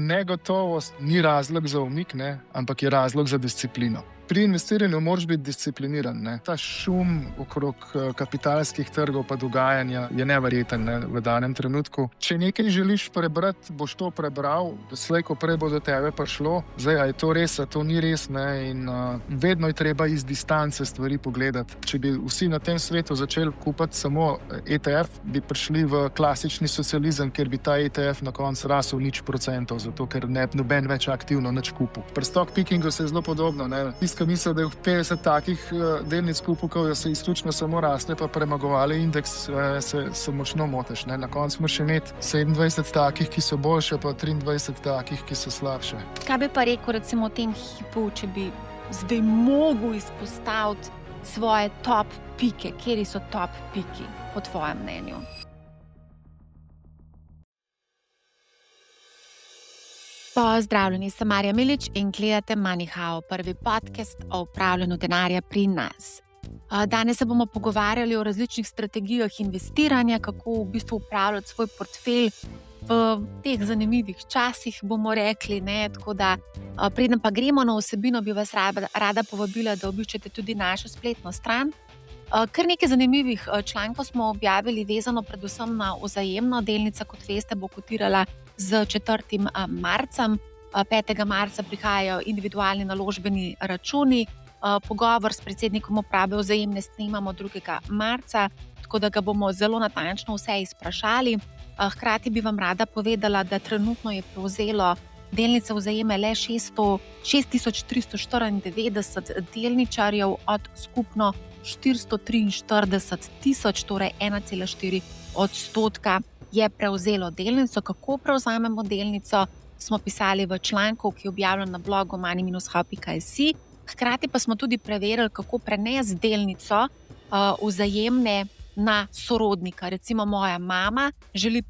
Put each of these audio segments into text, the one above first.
negotovost ni razlog za umik, ne, ampak je razlog za disciplino. Pri investiranju moraš biti discipliniran. Ne. Ta šum okrog kapitalskih trgov pa dogajanja je neverjeten, ne, v danem trenutku. Če nekaj želiš prebrati, boš to prebral, slej ko prej bo do tebe prišlo. Zdaj, a je to res, a to ni res, ne, in vedno je treba iz distance stvari pogledati. Če bi vsi na tem svetu začeli kupati samo ETF, bi prišli v klasični socializem, kjer bi ta ETF na koncu rasel 0%, zato ker ne bi noben več aktivno nič kupil. Pri stock pickingu se je zelo podobno, ne. Ki misli, da je v 50 takih delnic kupil, da se izključno samo rasle, pa premagovali indeks, se močno motiš. Ne? Na koncu moraš imeti 27 takih, ki so boljše, pa 23 takih, ki so slabše. Kaj bi pa rekel recimo v tem hipu, če bi zdaj mogel izpostaviti svoje top pike? Kjeri so top piki po tvojem mnenju? Pozdravljeni, sem Marja Milič in gledate MoneyHow, prvi podcast o upravljanju denarja pri nas. Danes se bomo pogovarjali o različnih strategijah investiranja, kako v bistvu upravljati svoj portfelj v teh zanimivih časih, bomo rekli. Ne? Tako da, preden pa gremo na vsebino, bi vas rada povabila, da obiščete tudi našo spletno stran. Kar nekaj zanimivih člankov smo objavili, vezano predvsem na Vzajemno. Delnica, kot veste, bo kotirala z 4. marcem. 5. marca prihajajo individualni naložbeni računi. Pogovor s predsednikom uprave Vzajemne snemamo 2. marca, tako da ga bomo zelo natančno vse izprašali. Hkrati bi vam rada povedala, da trenutno je prevzelo delnice Vzajeme le 6394 delničarjev od skupno 443 tisoč, torej 1,4% je prevzelo delnico. Kako prevzamemo delnico, smo pisali v članku, ki je objavljen na blogu money-how.si. Hkrati pa smo tudi preverili, kako prenesti delnico Vzajemne na sorodnika. Recimo moja mama želi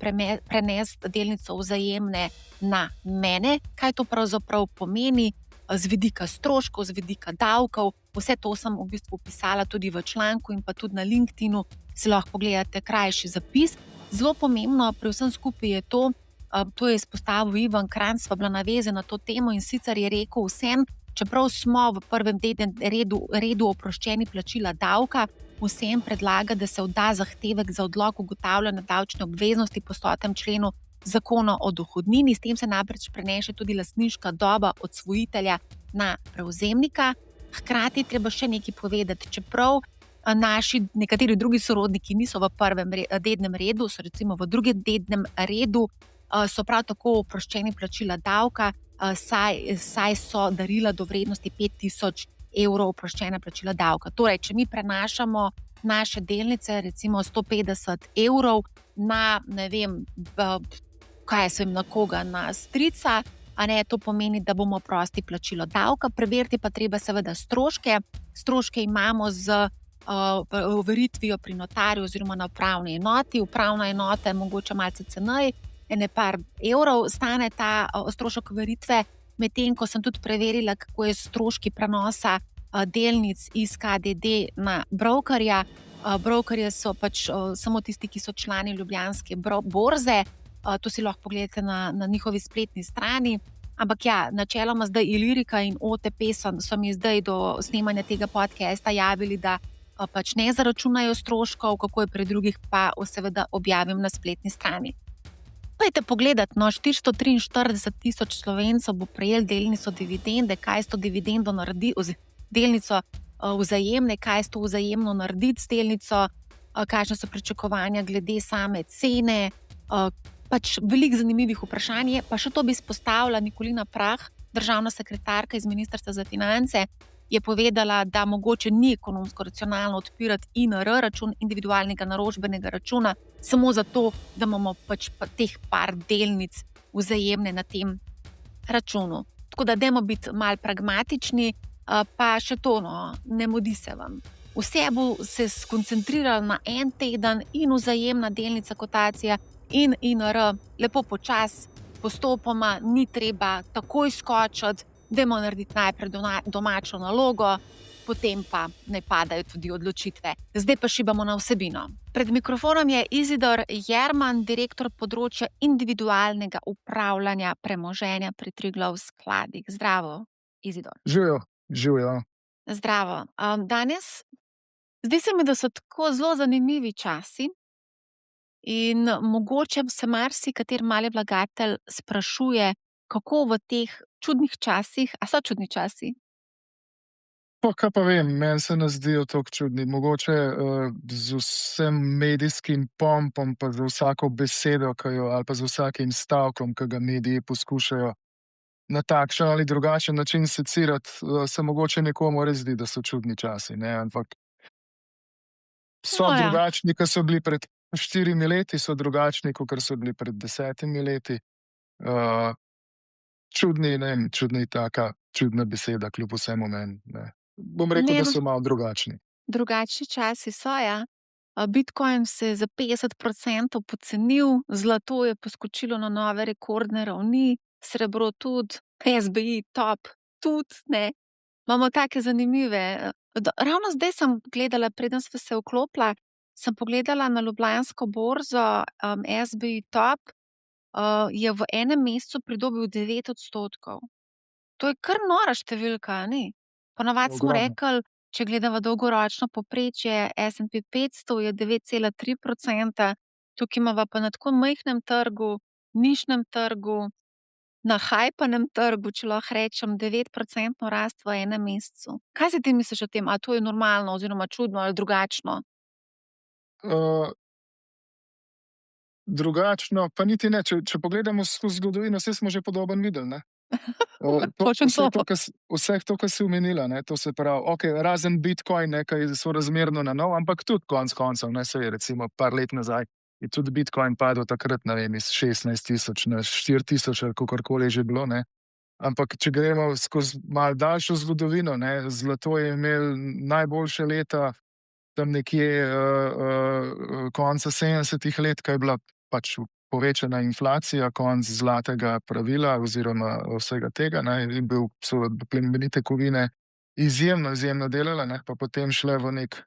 prenesti delnico Vzajemne na mene. Kaj to pravzaprav pomeni z vidika stroškov, z vidika davkov? Vse to sem v bistvu pisala tudi v članku in pa tudi na LinkedInu. Si lahko pogledate krajši zapis. Zelo pomembno pri vsem skupaj je to je izpostavil Ivan Kranjc, sva bila navezana na to temo in sicer je rekel vsem, čeprav smo v prvem redu oproščeni plačila davka, vsem predlaga, da se odda zahtevek za odlog ugotavljanja davčne obveznosti po 100. členu Zakona o dohodnini. S tem se namreč preneše tudi lastniška doba odsvojitelja na prevzemnika. Hkrati treba še nekaj povedati, čeprav naši nekateri drugi sorodniki niso v prvem dednem redu, so recimo v drugem dednem redu, so prav tako oproščeni plačila davka, saj so darila do vrednosti 5000 evrov oproščena plačila davka. Torej, če mi prenašamo naše delnice, recimo 150 evrov na, ne vem, na koga, na strica, to pomeni, da bomo prosti plačilo davka. Preveriti pa treba seveda stroške. Stroške imamo z overitvijo pri notarju oziroma na upravni enoti. Upravna enota je mogoče malce ceneje, par evrov stane ta strošek overitve, medtem ko sem tudi preverila, kako je stroški prenosa delnic iz KDD na brokerja. Brokerje so pač samo tisti, ki so člani Ljubljanske borze. To si lahko pogledate na njihovi spletni strani. Ampak ja, načeloma zdaj Ilirika in OTP so mi zdaj do snemanja tega podcasta javili, da pač ne zaračunajo stroškov, kako je pri drugih, pa seveda objavim na spletni strani. Pojďte pogledat, 443 tisoč Slovencev bo prejel delnico dividende, kaj s to dividendo naredi, delnico Vzajemne, kaj s to Vzajemno narediti s delnico, kakšne so pričakovanja glede same cene, pač veliko zanimivih vprašanj je. Pa še to bi izpostavila Nikolina Prah, državna sekretarka iz Ministrstva za finance, je povedala, da mogoče ni ekonomsko racionalno odpirati INR, račun individualnega naložbenega računa, samo zato, da imamo pač teh par delnic Vzajemne na tem računu. Tako da dajmo biti malo pragmatični, pa še to, ne mudi se vam. Vse bo se skoncentriralo na en teden in Vzajemna delnica kotacija in INR, lepo počas, postopoma, ni treba takoj skočiti, dajmo narediti najprej domačo nalogo, potem pa naj padajo tudi odločitve. Zdaj pa šibamo na vsebino. Pred mikrofonom je Izidor Jerman, direktor področja individualnega upravljanja premoženja pri Triglav skladih. Zdravo, Izidor. Živijo, živijo. Zdravo. Danes, zdi se mi, da so tako zelo zanimivi časi in mogoče se marsikateri mali vlagatelj sprašuje, kako v teh čudnih časih, a so čudni časi? Pa kaj pa vem, meni se ne zdijo tako čudni. Mogoče z vsem medijskim pompom, pa z vsako besedo, ali pa z vsakim stavkom, ki ga mediji poskušajo na takšen ali drugačen način secirati, se mogoče nekomu res zdi, da so čudni časi, ne? Ampak so No ja. drugačni, kot so bili pred 4 leti, so drugačni, kot so bili pred 10 leti. Čudni, ne vem, čudni je taka čudna beseda, kljub vsemu meni, ne. Bom rekel, da so malo drugačni. Drugačni časi so, ja. Bitcoin se je za 50% pocenil, zlato je poskočilo na nove rekordne ravni, srebro tudi, SBI top tudi, ne. Imamo take zanimive. Ravno zdaj sem gledala, preden sva se vklopila, sem pogledala na ljubljansko borzo, SBI top, je v enem mesecu pridobil 9%. To je kar nora številka, a ni? Ponavadi smo Ogromno. rekli, če gledamo dolgoročno povprečje, S&P 500 je 9,3%, tukaj imava pa na tako majhnem trgu, nišnem trgu, na hajpanem trgu, če lahko rečem, 9% rast v enem mesecu. Kaj si ti misliš o tem? A to je normalno oziroma čudno ali drugačno? Drugačno, pa niti ne. Če pogledamo skozi zgodovino, saj smo že podoben videli, ne. Točno to. Vse to, kar si omenila, ne, to se pravi, okej, razen Bitcoin, ne, ki je sorazmerno na nov, ampak tudi konec koncev, ne, saj recimo par let nazaj je tudi Bitcoin padel takrat, ne vem, iz 16.000 na 4.000 ali kakorkoli je že bilo, ne. Ampak če gremo skozi malo daljšo zgodovino, ne, zlato je imelo najboljše leta tam nekje konca 70. let, ko je bila pač povečana inflacija, konec zlatega pravila oziroma vsega tega, ne, in so plemenite kovine izjemno delale, ne, pa potem šle v nek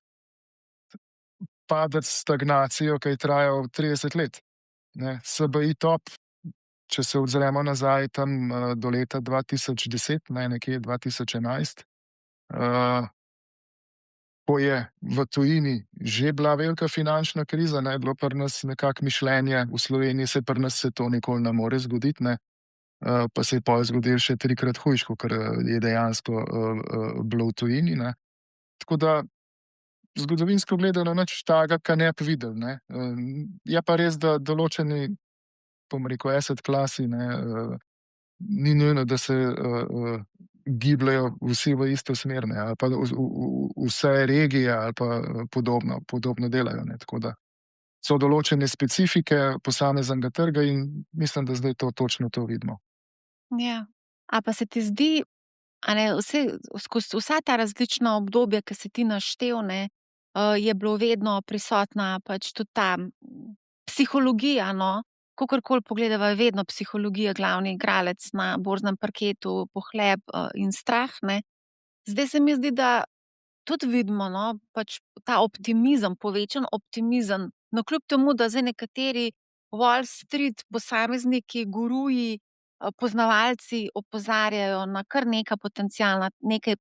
padec, stagnacijo, ki je trajal 30 let. Ne. SBI top, če se ozremo nazaj tam do leta 2010, ne, nekje 2011, ko je v tujini že bila velika finančna kriza, ne, je bilo pri nas nekako mišljenje, v Sloveniji se pri nas se to nikoli ne more zgoditi, ne, pa se je pol zgodilo še 3-krat hujše, kakor je dejansko bilo v tujini, ne. Tako da zgodovinsko gledano nič takega, kar ne bi videli, ne. Je pa res, da določeni, bom rekel, asset klasi, ne, ni nujno, da se gibljejo vsi v isto smer, ne, ali pa vse regije ali pa podobno delajo, ne, tako da so določene specifike posameznega trga in mislim, da zdaj točno to vidimo. Ja. A pa se ti zdi, a ne, skozi vsa ta različna obdobja, ki si ti naštel, ne, je bilo vedno prisotna pač tudi ta psihologija, no, kakorkoli pogledava, je vedno psihologija glavni igralec na borznem parketu, pohlep in strah, ne. Zdaj se mi zdi, da tudi vidimo, no, pač ta optimizem, povečan optimizem, no, kljub temu, da zdaj nekateri Wall Street posamezniki, guruji, poznavalci opozarjajo na kar nekaj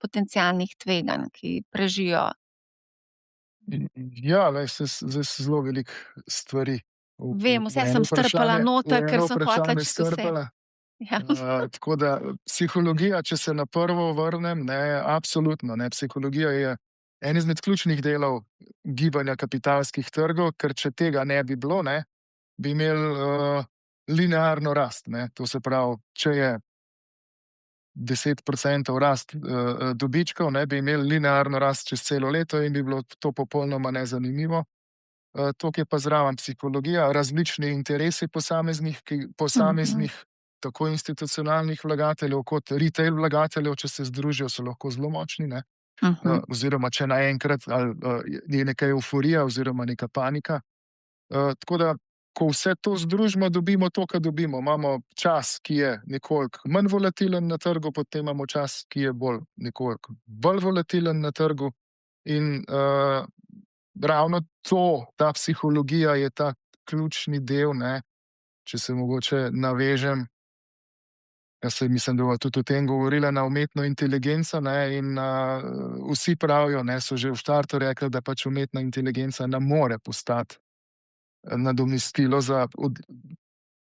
potencialnih tveganj, ki prežijo. Ja, glej, zdaj se zelo veliko stvari Vem, vse sem strpala noter, ker sem hotela čisto vse. strpala. Ja. Tako da psihologija, če se na prvo vrnem, ne, absolutno, ne, psihologija je en izmed ključnih delov gibanja kapitalskih trgov, ker če tega ne bi bilo, ne, bi imeli linearno rast, ne. To se pravi, če je 10% rast dobičkov, ne, bi imeli linearno rast čez celo leto in bi bilo to popolnoma nezanimivo. Tukaj je pa zraven psihologija, različni interesi posameznih tako institucionalnih vlagateljev kot retail vlagateljev, če se združijo, so lahko zelo močni, ne. Oziroma, če naenkrat je neka evforija oziroma neka panika. Tako da ko vse to združimo, dobimo to, kar dobimo. Imamo čas, ki je nekoliko manj volatilen na trgu, potem imamo čas, ki je nekoliko bolj volatilen na trgu. In ravno ta psihologija je ta ključni del, ne, če se mogoče navežem. Jaz mislim, da bova tudi o tem govorila, na umetno inteligenco, ne, in vsi pravijo, ne, so že v štartu rekli, da pač umetna inteligenca ne more postati nadomestilo za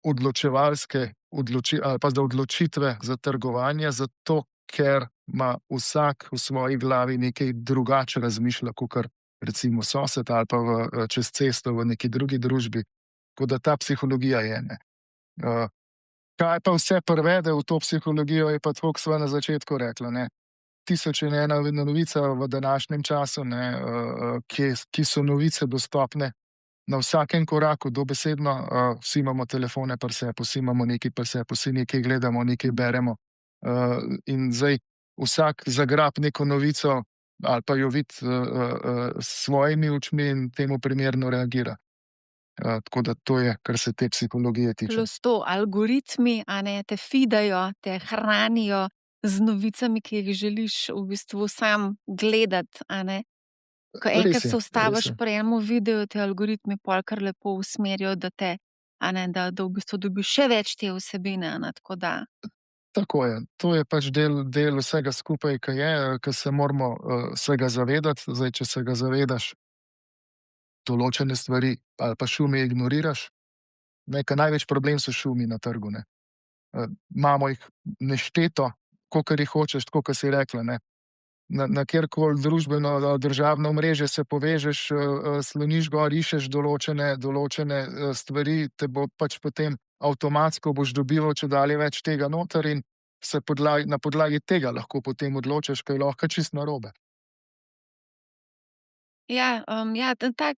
odločevalske ali pa za odločitve za trgovanje, zato ker ima vsak v svoji glavi nekaj drugače razmišlja, kakor recimo sosed ali pa čez cesto v neki drugi družbi. Tako da ta psihologija je, ne. Kaj pa vse privede v to psihologijo, je pa tako, kot sva na začetku rekla, ne. 1001 novica v današnjem času, ne, ki so novice dostopne na vsakem koraku, dobesedno, vsi imamo telefone pri sebi, vsi imamo nekaj pri sebi, vsi nekaj gledamo, nekaj beremo. In zdaj vsak zagrab neko novico ali pa jo vidi s svojimi očmi in temu primerno reagira. Tako da to je, kar se te psihologije tiče. Plus to, algoritmi, a ne, te fidajo, te hranijo z novicami, ki jih želiš v bistvu sam gledati, a ne. Ko enkrat se ustaviš pri enem videu, te algoritmi pol kar lepo usmerijo, da te, a ne, da v bistvu dobiš še več te vsebine, a ne, tako da. Tako je. To je pač del vsega skupaj, ki se moramo vsega zavedati. Zdaj, če se ga zavedaš, določene stvari ali pa šume ignoriraš, ker največ problem so šumi na trgu, ne. Imamo jih nešteto, kolikor jih hočeš, tako kot si rekla, ne. Na kjerkoli družbeno državno omrežje se povežeš, sloniš gor, iščeš določene stvari, te bo pač potem avtomatsko boš dobival čedalje več tega noter in se na podlagi tega lahko potem odločiš, kaj je lahko čisto narobe. Ja,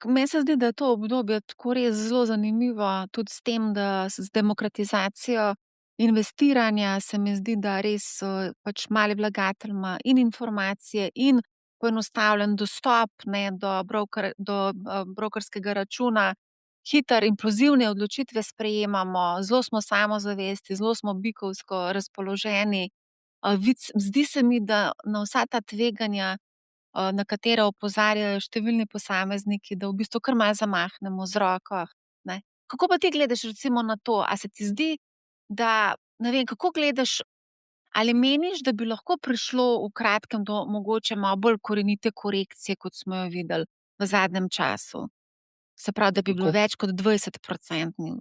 meni se zdi, da je to obdobje tako res zelo zanimivo, tudi s tem, da z demokratizacijo investiranja se mi zdi, da res pač mali vlagatelj ima in informacije in poenostavljen dostop, ne, do brokerskega računa, hiter, impulzivne odločitve sprejemamo, zelo smo samozavestni, zelo smo bikovsko razpoloženi. Zdi se mi, da na vsa ta tveganja, na katera opozarjajo številni posamezniki, da v bistvu kar malo zamahnemo z roko, ne. Kako pa ti gledaš recimo na to? A se ti zdi, da, ne vem, kako gledaš, ali meniš, da bi lahko prišlo v kratkem do mogoče malo bolj korenite korekcije, kot smo jo videli v zadnjem času? Se pravi, da bi bilo več kot 20-procentni.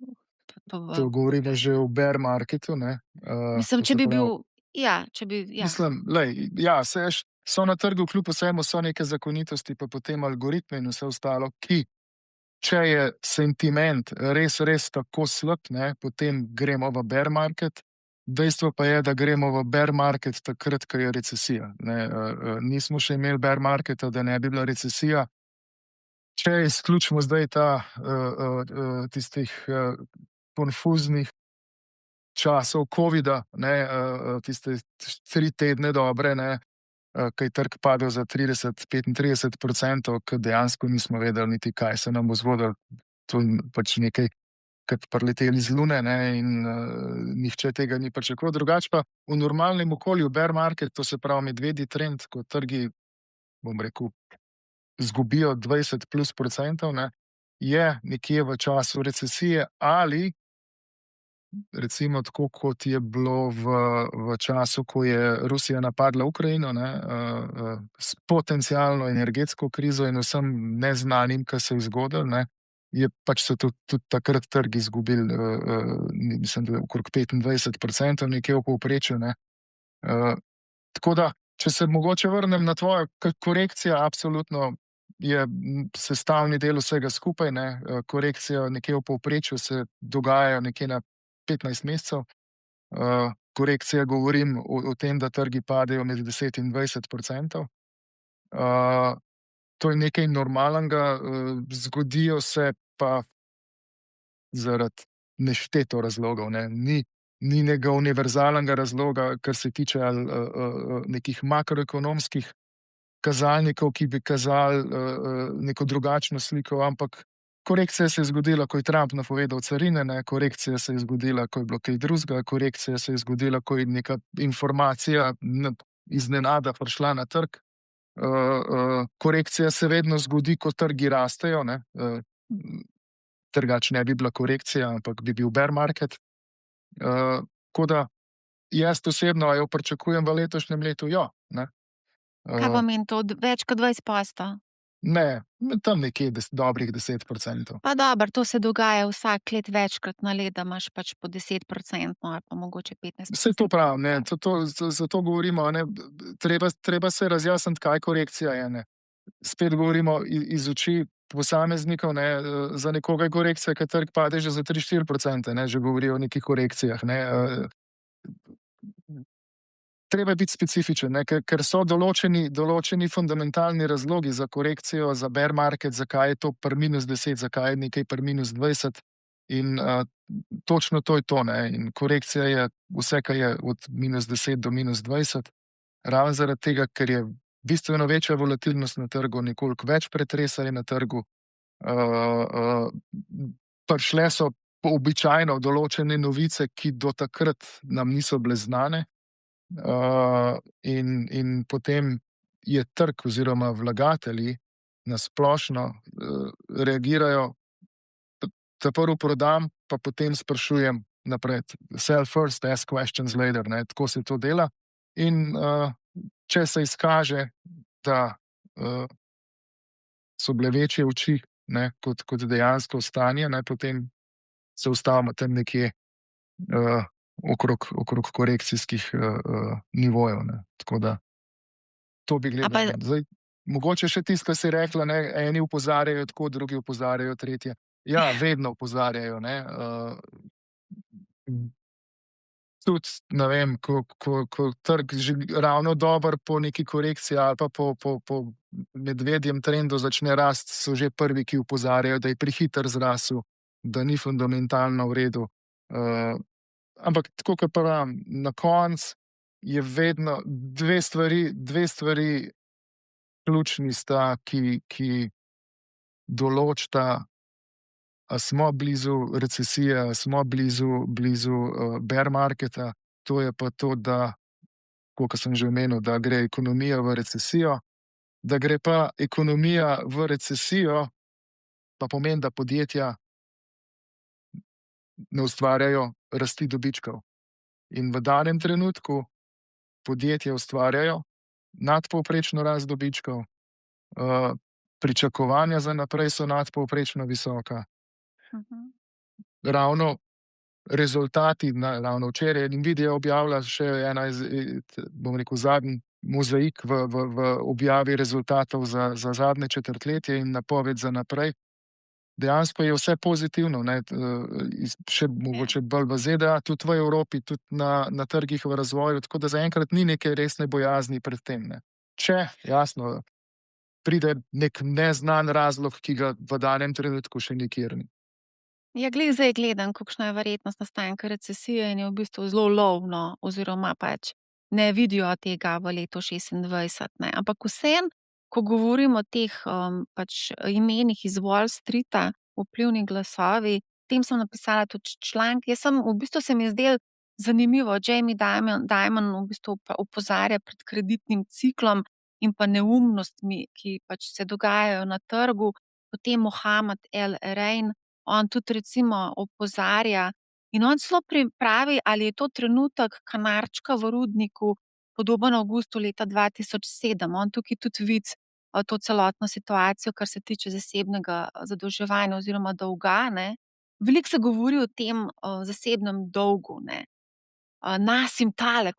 To govorimo že o bear marketu, ne. Mislim, če bi bil, ja. Mislim, glej, ja, so na trgu kljub vsemu so neke zakonitosti, pa potem algoritmi in vse ostalo, ki, če je sentiment res tako slab, ne, potem gremo v bear market. Dejstvo pa je, da gremo v bear market takrat, ko je recesija, ne. Nismo še imeli bear marketa, da ne bi bila recesija. Če izključimo zdaj tistih konfuznih časov covida, ne, tiste 3 tedne dobre, ne, ko je trg padel za 30-35%, ko dejansko nismo vedeli niti, kaj se nam bo zgodilo. To je pač nekaj, kot prileteli z Lune, ne, in nihče tega ni pričakoval. Drugače pa v normalnem okolju bear market, to se pravi medvedji trend, ko trgi, bom rekel, zgubijo 20+%, ne, je nekje v času recesije ali recimo tako, kot je bilo v času, ko je Rusija napadla Ukrajino, ne, s potencialno energetsko krizo in vsem neznanim, kar se je zgodilo, ne, pač so tudi takrat trgi izgubili, mislim, da okrog 25%, nekje v povprečju, ne. Tako da, če se mogoče vrnem na tvojo korekcijo, absolutno je sestavni del vsega skupaj, ne. Korekcija nekje v povprečju se dogajajo nekje na 15 mesecev. Korekcija, govorim o tem, da trgi padejo med 10 in 20%. To je nekaj normalnega, zgodijo se pa zaradi nešteto razlogov, ne. Ni nekega univerzalnega razloga, kar se tiče nekih makroekonomskih kazalnikov, ki bi kazali neko drugačno sliko, ampak Korekcija se je zgodila, ko je Trump napovedal carine, ne, korekcija se je zgodila, ko je bilo kaj drugega, korekcija se je zgodila, ko je neka informacija iznenada prišla na trg. Korekcija se vedno zgodi, ko trgi rastejo, ne, drugače ne bi bila korekcija, ampak bi bil bear market. Tako da jaz osebno jo pričakujem v letošnjem letu, ja, ne. Kaj Uh, pomeni to? Več kot 20%? Ne, tam nekje dobrih 10%. Pa dobro, to se dogaja vsak let večkrat na let, da imaš pač po 10% ali pa mogoče 15%. Saj to pravim, ne, zato govorimo, a ne, treba se razjasniti, kaj korekcija je, ne. Spet govorimo iz oči posameznikov, ne, za nekoga je korekcija, ko trg pade že za 3-4%, ne, že govorijo o nekih korekcijah, ne. Treba je biti specifičen, ne, ker so določeni fundamentalni razlogi za korekcijo, za bear market, zakaj je to pri -10, zakaj je nekaj pri -20 in točno to je to, ne, in korekcija je vse, kar je od -10 do -20, ravno zaradi tega, ker je bistveno večja volatilnost na trgu, nekoliko več pretresa je na trgu. Prišle so običajno določene novice, ki do takrat nam niso bile znane. In potem je trg oziroma vlagatelji na splošno reagirajo, prvo prodam, pa potem sprašujem naprej. Sell first, ask questions later, ne, tako se to dela. In če se izkaže, da so bile večje oči, ne, kot dejansko stanje, ne, potem se ustavimo tam nekje okrog korekcijskih nivojev, ne. Tako da to bi A pa gledal. Zdaj, mogoče še tisto, kar si rekla, ne, eni opozarjajo tako, drugi opozarjajo tretje. Ja, vedno opozarjajo, ne. Tudi, ne vem, ko trg že ravno dobro po neki korekciji ali pa po medvedjem trendu začne rasti, so že prvi, ki opozarjajo, da je prehiter zrasel, da ni fundamentalno v redu. Ampak tako kot pravim, na koncu je vedno dve stvari ključni sta, ki določita, a smo blizu recesije, a smo blizu bear marketa. To je pa to, da, kot sem že omenil, da gre ekonomija v recesijo. Da gre pa ekonomija v recesijo, pa pomeni, da podjetja ne ustvarjajo rasti dobičkov. In v danem trenutku podjetja ustvarjajo nadpovprečno rast dobičkov, pričakovanja za naprej so nadpovprečno visoka. Ravno rezultati, ravno včeraj Nvidia objavila še ena bom rekel, zadnji mozaik v objavi rezultatov za zadnje četrtletje in napoved za naprej. Dejansko je vse pozitivno, ne, še mogoče bolj v ZDA, tudi v Evropi, tudi na trgih v razvoju, tako da zaenkrat ni neke resne bojazni pred tem, ne. Če, jasno, pride nek neznan razlog, ki ga v danem trenutku še nikjer ni. Ja, glih zdaj gledam, kakšna je verjetnost nastanka recesije in je v bistvu zelo lovno oziroma pač ne vidijo tega v letu 2026, ne. Ampak vseeno, ko govorimo o teh pač imenih iz Wall Streeta, vplivni glasovi, o tem sem napisala tudi članek. V bistvu se mi je zdelo zanimivo, Jamie Dimon v bistvu opozarja pred kreditnim ciklom in pa neumnostmi, ki pač se dogajajo na trgu. Potem Mohammed El Rein, on tudi recimo opozarja in on celo pravi, ali je to trenutek kanarčka v rudniku, podoben avgustu leta 2007. On tukaj tudi vidi to celotno situacijo, kar se tiče zasebnega zadolževanja oziroma dolga, ne. Veliko se govori o tem zasebnem dolgu, ne. Nassim Taleb,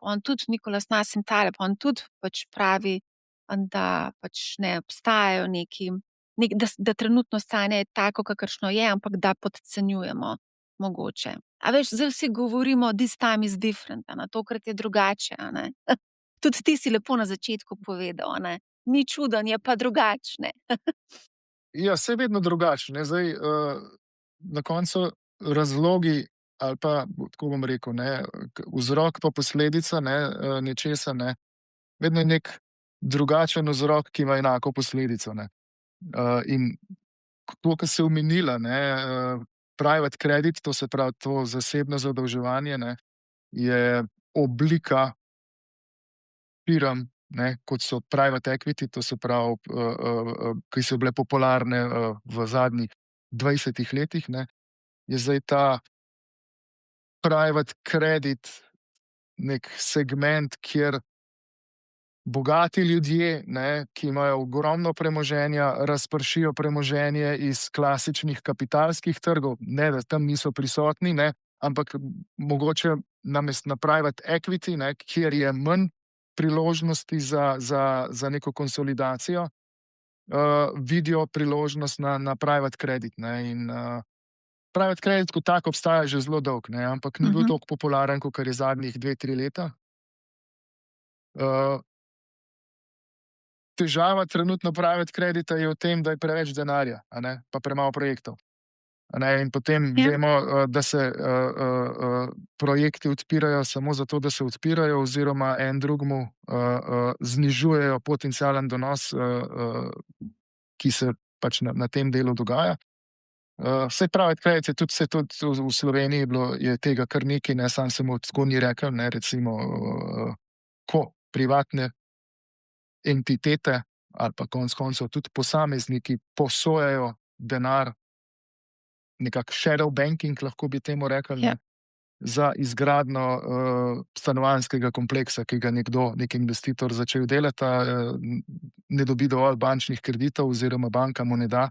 Nicholas Nassim Taleb, on tudi pač pravi, da pač ne obstajajo da trenutno stanje je tako, kakršno je, ampak da podcenjujemo mogoče. A veš, zdaj vsi govorimo this time is different, a ne, tokrat je drugače, a ne. Tudi ti si lepo na začetku povedal, a ne. Ni čuden, je pa drugačne. Ja, saj vedno drugače, ne. Zdaj, na koncu razlogi ali pa, tako bom rekel, ne, vzrok pa posledica, ne, nečesa, ne, vedno je neki drugačen vzrok, ki ima enako posledico, ne. In to, kar se omenila, ne, private credit, to se pravi to zasebno zadolževanje, ne, je oblika piram, ne, kot so private equity, to se pravi, ki so bile popularne v zadnjih 20 letih, ne, je zdaj ta private credit nek segment, kjer bogati ljudje, ne, ki imajo ogromno premoženja, razpršijo premoženje iz klasičnih kapitalskih trgov, ne da tam niso prisotni, ne, ampak mogoče na private equity, ne, kjer je manj priložnosti za neko konsolidacijo, vidijo priložnost na private credit. Ne, in private credit kot tak obstaja že zelo dolgo, ne, ampak ni bil toliko popularen, kot je zadnjih 2-3 leta. Težava trenutno private credita je v tem, da je preveč denarja, a ne, pa premalo projektov. A ne, in potem Ja. vemo, da se projekti odpirajo samo zato, da se odpirajo, oziroma en drugemu znižujejo potencialen donos, ki se pač na tem delu dogaja. Saj private credit je tudi, v Sloveniji je tega kar nekaj, ne, sam se mu tako ni rekel, ne, recimo, ko privatne entitete ali pa konec koncev tudi posamezniki posojajo denar, nekako shadow banking, lahko bi temu rekli, ne, Ja. za izgradnjo stanovanjskega kompleksa, ki ga nek investitor začel delati, ne dobi dovolj bančnih kreditov oziroma banka mu ne da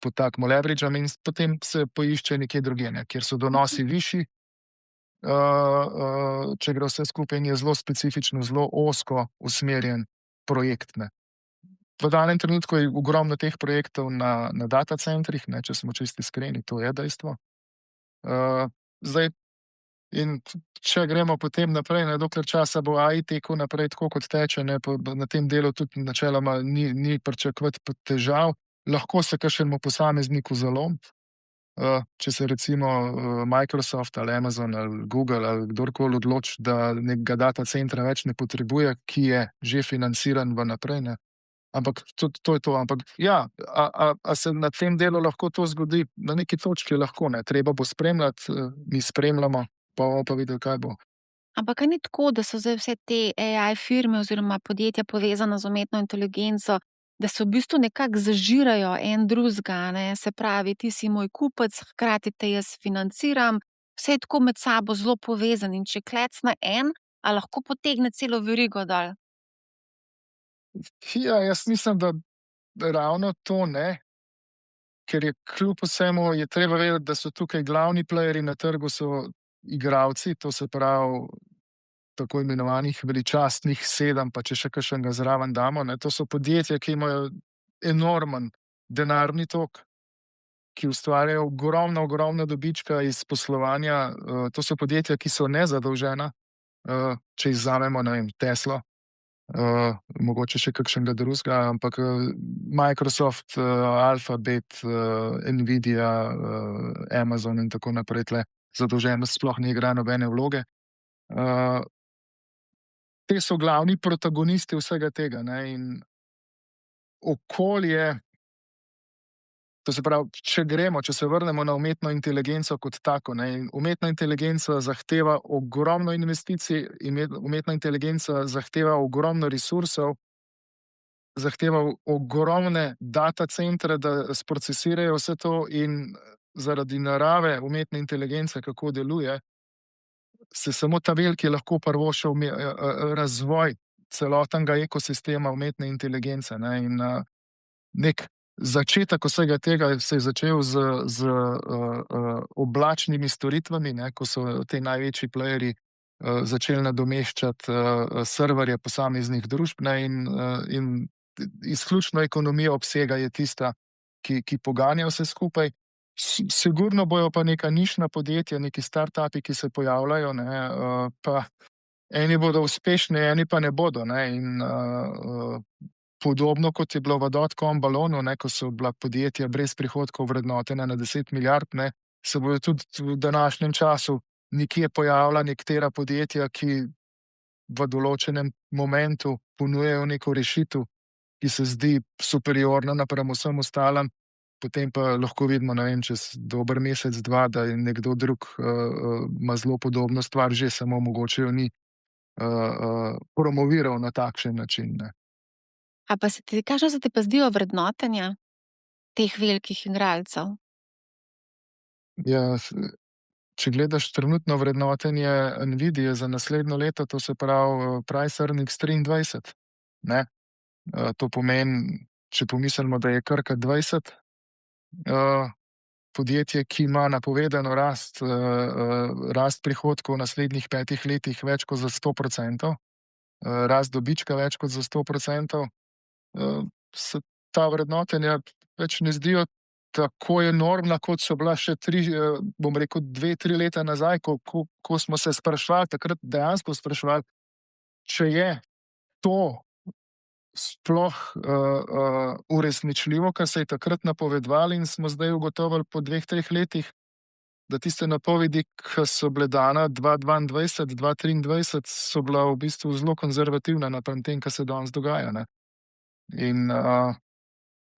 pod takim leverageom in potem se poišče nekje drugje, ne, kjer so donosi višji, če gre vse skupaj in je zelo specifično, zelo ozko usmerjen projekt, ne. V danem trenutku je ogromno teh projektov na data centrih, ne, če smo čisto iskreni, to je dejstvo. Zdaj in če gremo potem naprej, ne, dokler časa bo AI tekel naprej tako, kot teče, ne, na tem delu tudi načeloma ni pričakovati težav. Lahko se kakšnemu posamezniku zalomi, če se recimo Microsoft ali Amazon ali Google ali kdorkoli odloči, da nekega data centra več ne potrebuje, ki je že financiran vnaprej, ne. Ampak tudi to je to. Ampak ja, a se na tem delu lahko to zgodi? Na neki točki lahko, ne. Treba bo spremljati, mi spremljamo, pa bomo pa videli, kaj bo. Ampak a ni tako, da so zdaj vse te AI firme oziroma podjetja povezana z umetno inteligenco, da se v bistvu nekako zažirajo en drugega, ne? Se pravi, ti si moj kupec, hkrati te jaz financiram, vse je tako med sabo zelo povezano in če klecne en, a lahko potegne celo verigo dol. Ja, jaz mislim, da ravno to ne, ker je kljub vsemu je treba vedeti, da so tukaj glavni playerji na trgu so igralci, to se pravi tako imenovanih veličastnih 7, pa če še kakšnega zraven damo, ne, to so podjetja, ki imajo enormen denarni tok, ki ustvarjajo ogromno dobička iz poslovanja. To so podjetja, ki so nezadolžena, če izvzamemo, ne vem, Teslo, mogoče še kakšnega drugega, ampak Microsoft, Alphabet, Nvidia, Amazon in tako naprej, tle zadolženost sploh ne igra nobene vloge. Te so glavni protagonisti vsega tega, ne, in okolje, to se pravi, če se vrnemo na umetno inteligenco kot tako, ne, in umetna inteligenca zahteva ogromno investicij, umetna inteligenca zahteva ogromno resursov, zahteva ogromne data centre, da sprocesirajo vse to, in zaradi narave umetne inteligence, kako deluje, se samo ta veliki lahko privošči razvoj celotnega ekosistema umetne inteligence, ne, in nek začetek vsega tega se je začel z oblačnimi storitvami, ne, ko so ti največji playerji začeli nadomeščati serverje posameznih družb, ne, in izključno ekonomija obsega je tista, ki poganja vse skupaj. Sigurno bojo pa neka nišna podjetja, neki startupi, ki se pojavljajo, ne, pa eni bodo uspešni, eni pa ne bodo, ne, in podobno kot je bilo v dotcom balonu, ne, ko so bila podjetja brez prihodkov vrednotena na 10 milijard, ne, se bodo tudi v današnjem času nekje pojavila nekatera podjetja, ki v določenem momentu ponujajo neko rešitev, ki se zdi superiorna napram vsem ostalim, potem pa lahko vidimo, ne vem, čez dober mesec, dva, da je nekdo drug ima zelo podobno stvar, že samo mogoče jo ni promoviral na takšen način. Ne. A pa kakšne se ti pa zdijo vrednotenja teh velikih igralcev? Ja, če gledaš trenutno vrednotenje Nvidie za naslednjo leto, to se pravi Price Earnings 23, ne? To pomeni, če pomislimo, da je Krka 20, podjetje, ki ima napovedano rast prihodkov v naslednjih 5 letih več kot za 100%, rast dobička več kot za 100%, se ta vrednotenja več ne zdijo tako enormna, kot so bila še 2-3 leta nazaj, ko smo se sprašvali, takrat dejansko sprašvali, če je to sploh uresničljivo, kar se je takrat napovedovali, in smo zdaj ugotovili po 2-3 letih, da tiste napovedi, ki so bile dane 2022, 2023, so bila v bistvu zelo konzervativna napram tem, kar se danes dogaja. Ne? In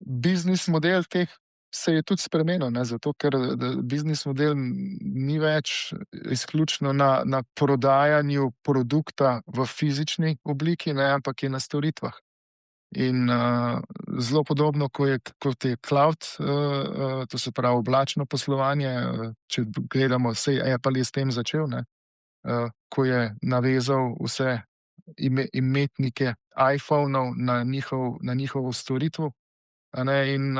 biznis model teh se je tudi spremenil, ne? Zato ker biznis model ni več izključno na prodajanju produkta v fizični obliki, ne? Ampak je na storitvah. In zelo podobno, kot je cloud, to se pravi oblačno poslovanje, če gledamo, sej Apple je s tem začel, ne? Ko je navezal vse imetnike iPhonov na njihovo storitev. In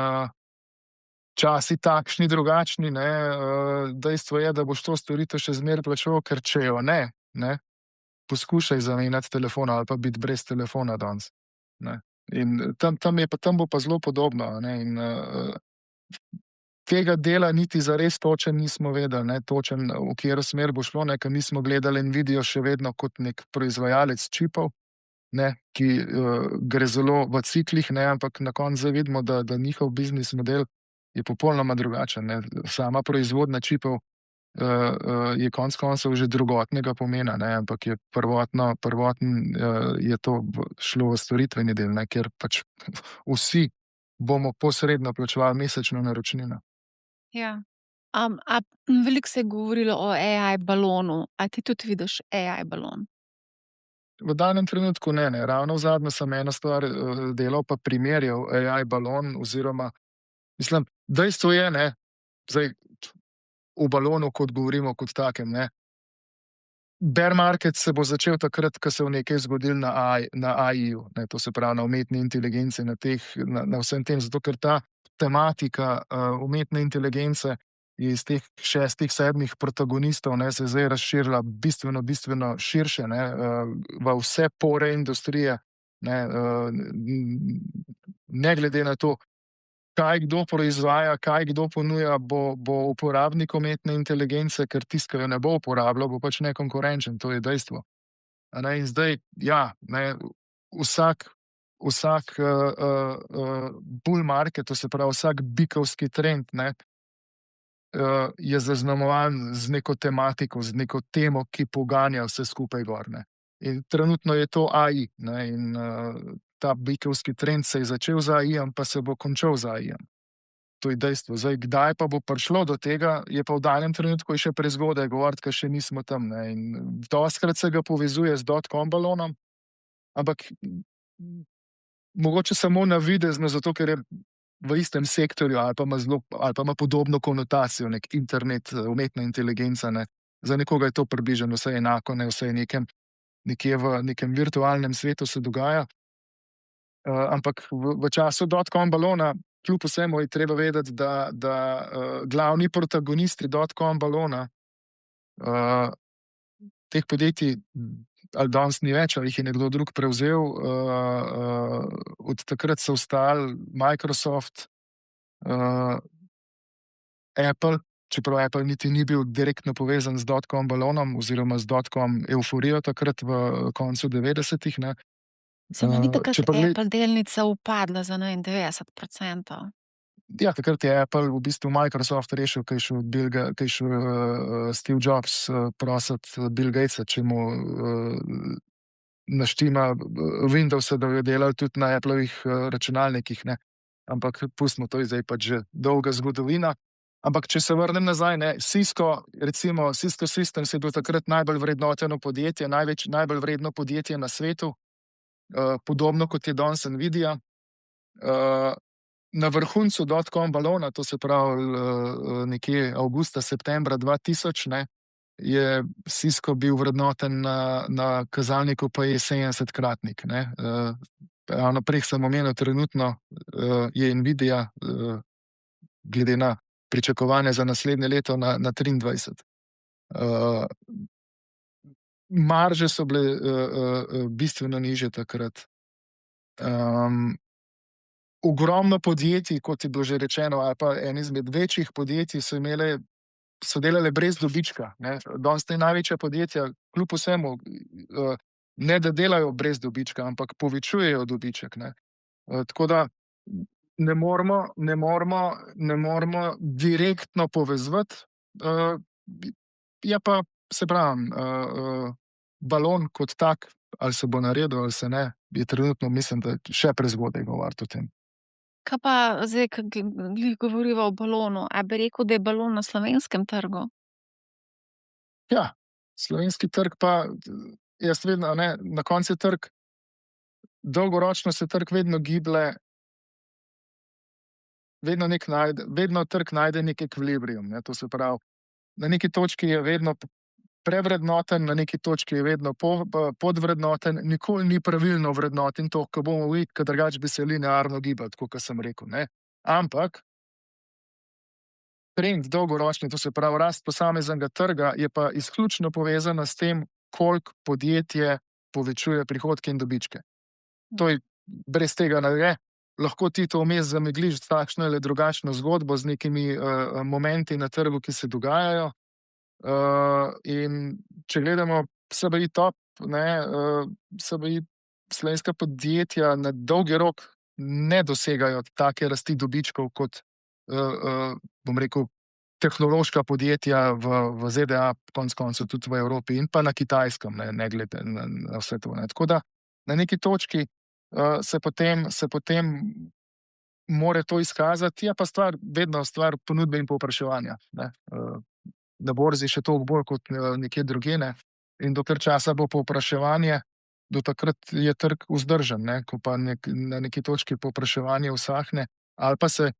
časi takšni, drugačni, ne, dejstvo je, da boš to storitev še zmeraj plačeval, ker če jo ne, poskušaj zamenjati telefon ali pa biti brez telefona danes. Ne. In tam bo pa zelo podobno. Ne, in tega dela niti zares točen nismo vedeli, ne, točen, v katero smer bo šlo, ker mi smo gledali Nvidio še vedno kot nek proizvajalec čipov, ne, ki gre zelo v ciklih, ne, ampak na koncu vidimo, da njihov biznis model je popolnoma drugačen. Ne. Sama proizvodnja čipov je konec koncev že drugotnega pomena, ne, ampak je prvoten je to šlo v storitveni del, ne, ker pač vsi bomo posredno plačevali mesečno naročnino. Ja. Veliko se je govorilo o AI balonu. A ti tudi vidiš AI balon? V danem trenutku ne. Ravno v zadnjo sem eno stvar delal, pa primerjal AI balon, oziroma, mislim, dejstvo je, ne, zdaj v balonu, kot govorimo kot takem, ne, bear market se bo začel takrat, ko se bo nekaj zgodilo na AI-ju, to se pravi na umetni inteligenci, na vsem tem, zato ker ta tematika umetne inteligence iz teh 6-7 protagonistov, ne, se je zdaj razširila bistveno širše, ne, v vse pore industrije, ne glede na to, kaj kdo proizvaja, kaj kdo ponuja, bo uporabnik umetne inteligence, ker tisti, ki jo ne bo uporabljal, bo pač nekonkurenčen, to je dejstvo. In zdaj, ja, ne, vsak bull market, to se pravi vsak bikovski trend, ne, je zaznamovan z neko tematiko, z neko temo, ki poganja vse skupaj gor. Ne. In trenutno je to AI. Ne, in ta bikovski trend se je začel z AI-jem, pa se bo končal z AI-jem. To je dejstvo. Zdaj, kdaj pa bo prišlo do tega, je pa v danem trenutku še prezgodaj govoriti, ker še nismo tam. Ne. In dostikrat se ga povezuje z dotcom balonom, ampak mogoče samo navidezno, zato ker je v istem sektorju ali pa ima podobno konotacijo, nek internet, umetna inteligenca. Ne. Za nekoga je to približno vse enako, ne, vse nekje v nekem virtualnem svetu se dogaja. Ampak v času dotcom balona, kljub vsemu, je treba vedeti, da glavni protagonisti dotcom balona teh podjetij ali danes ni več, ali jih je nekdo drug prevzel, od takrat so ostali Microsoft, Apple, čeprav Apple niti ni bil direktno povezan z dotcom balonom oziroma z dotcom evforijo takrat v koncu 90-ih. Se mi ni takrat Apple delnica upadla za 90%. Ja, takrat je Apple v bistvu Microsoft rešil, kaj je šel Steve Jobs prositi Bill Gatesa, če mu naštima Windowsa, da bojo delali tudi na Applovih računalnikih, ne. Ampak pustimo, to je zdaj pač že dolga zgodovina. Ampak če se vrnem nazaj, ne, Cisco, recimo Cisco Systems je bil takrat najbolj vrednoteno podjetje, najbolj vredno podjetje na svetu, podobno kot je danes Nvidia. Na vrhuncu dotcom balona, to se pravi nekje avgusta, septembra 2000, ne, je Cisco bil vrednoten na kazalniku pa je 70-kratnik. Ravno prej sem omenil, trenutno je Nvidia glede na pričakovanja za naslednje leto na 23. Marže so bile bistveno nižje takrat. Ogromno podjetij, kot je bilo že rečeno, ali pa en izmed večjih podjetij so delale brez dobička. Danes te največja podjetja, kljub vsemu, ne da delajo brez dobička, ampak povečujejo dobiček. Tako da ne moremo direktno povezovati. Je pa, se pravim, balon kot tak, ali se bo naredil ali se ne, je trenutno, mislim, da še prezgodaj govoriti o tem. Kaj pa zdaj, ko glih govoriva o balonu, a bi rekel, da je balon na slovenskem trgu? Ja, slovenski trg pa, jaz vedno, na koncu je trg, dolgoročno se trg vedno giblje, vedno trg najde nek ekvilibrium, to se pravi, na neki točki je vedno prevrednoten, na neki točki je vedno podvrednoten, nikoli ni pravilno vrednoten to, ko bomo videli, ker drugače bi se linearno gibali, tako kot sem rekel. Ampak trend dolgoročni, to se pravi rast posameznega trga, je pa izključno povezana s tem, koliko podjetje povečuje prihodke in dobičke. To je brez tega ne gre. Lahko ti to vmes zamegliš s takšno ali drugačno zgodbo, z nekimi momenti na trgu, ki se dogajajo. In če gledamo SBI top, SBI slovenska podjetja na dolgi rok ne dosegajo take rasti dobičkov kot, bom rekel, tehnološka podjetja v ZDA, konec koncev tudi v Evropi in pa na Kitajskem, ne glede na vse to. Tako da na neki točki se potem more to izkazati, je pa vedno stvar ponudbe in povpraševanja. Na borzi še toliko bolj kot nekje drugje, in dokler časa bo povpraševanje, do takrat je trg vzdržen, ko pa na neki točki povpraševanje usahne, ali pa se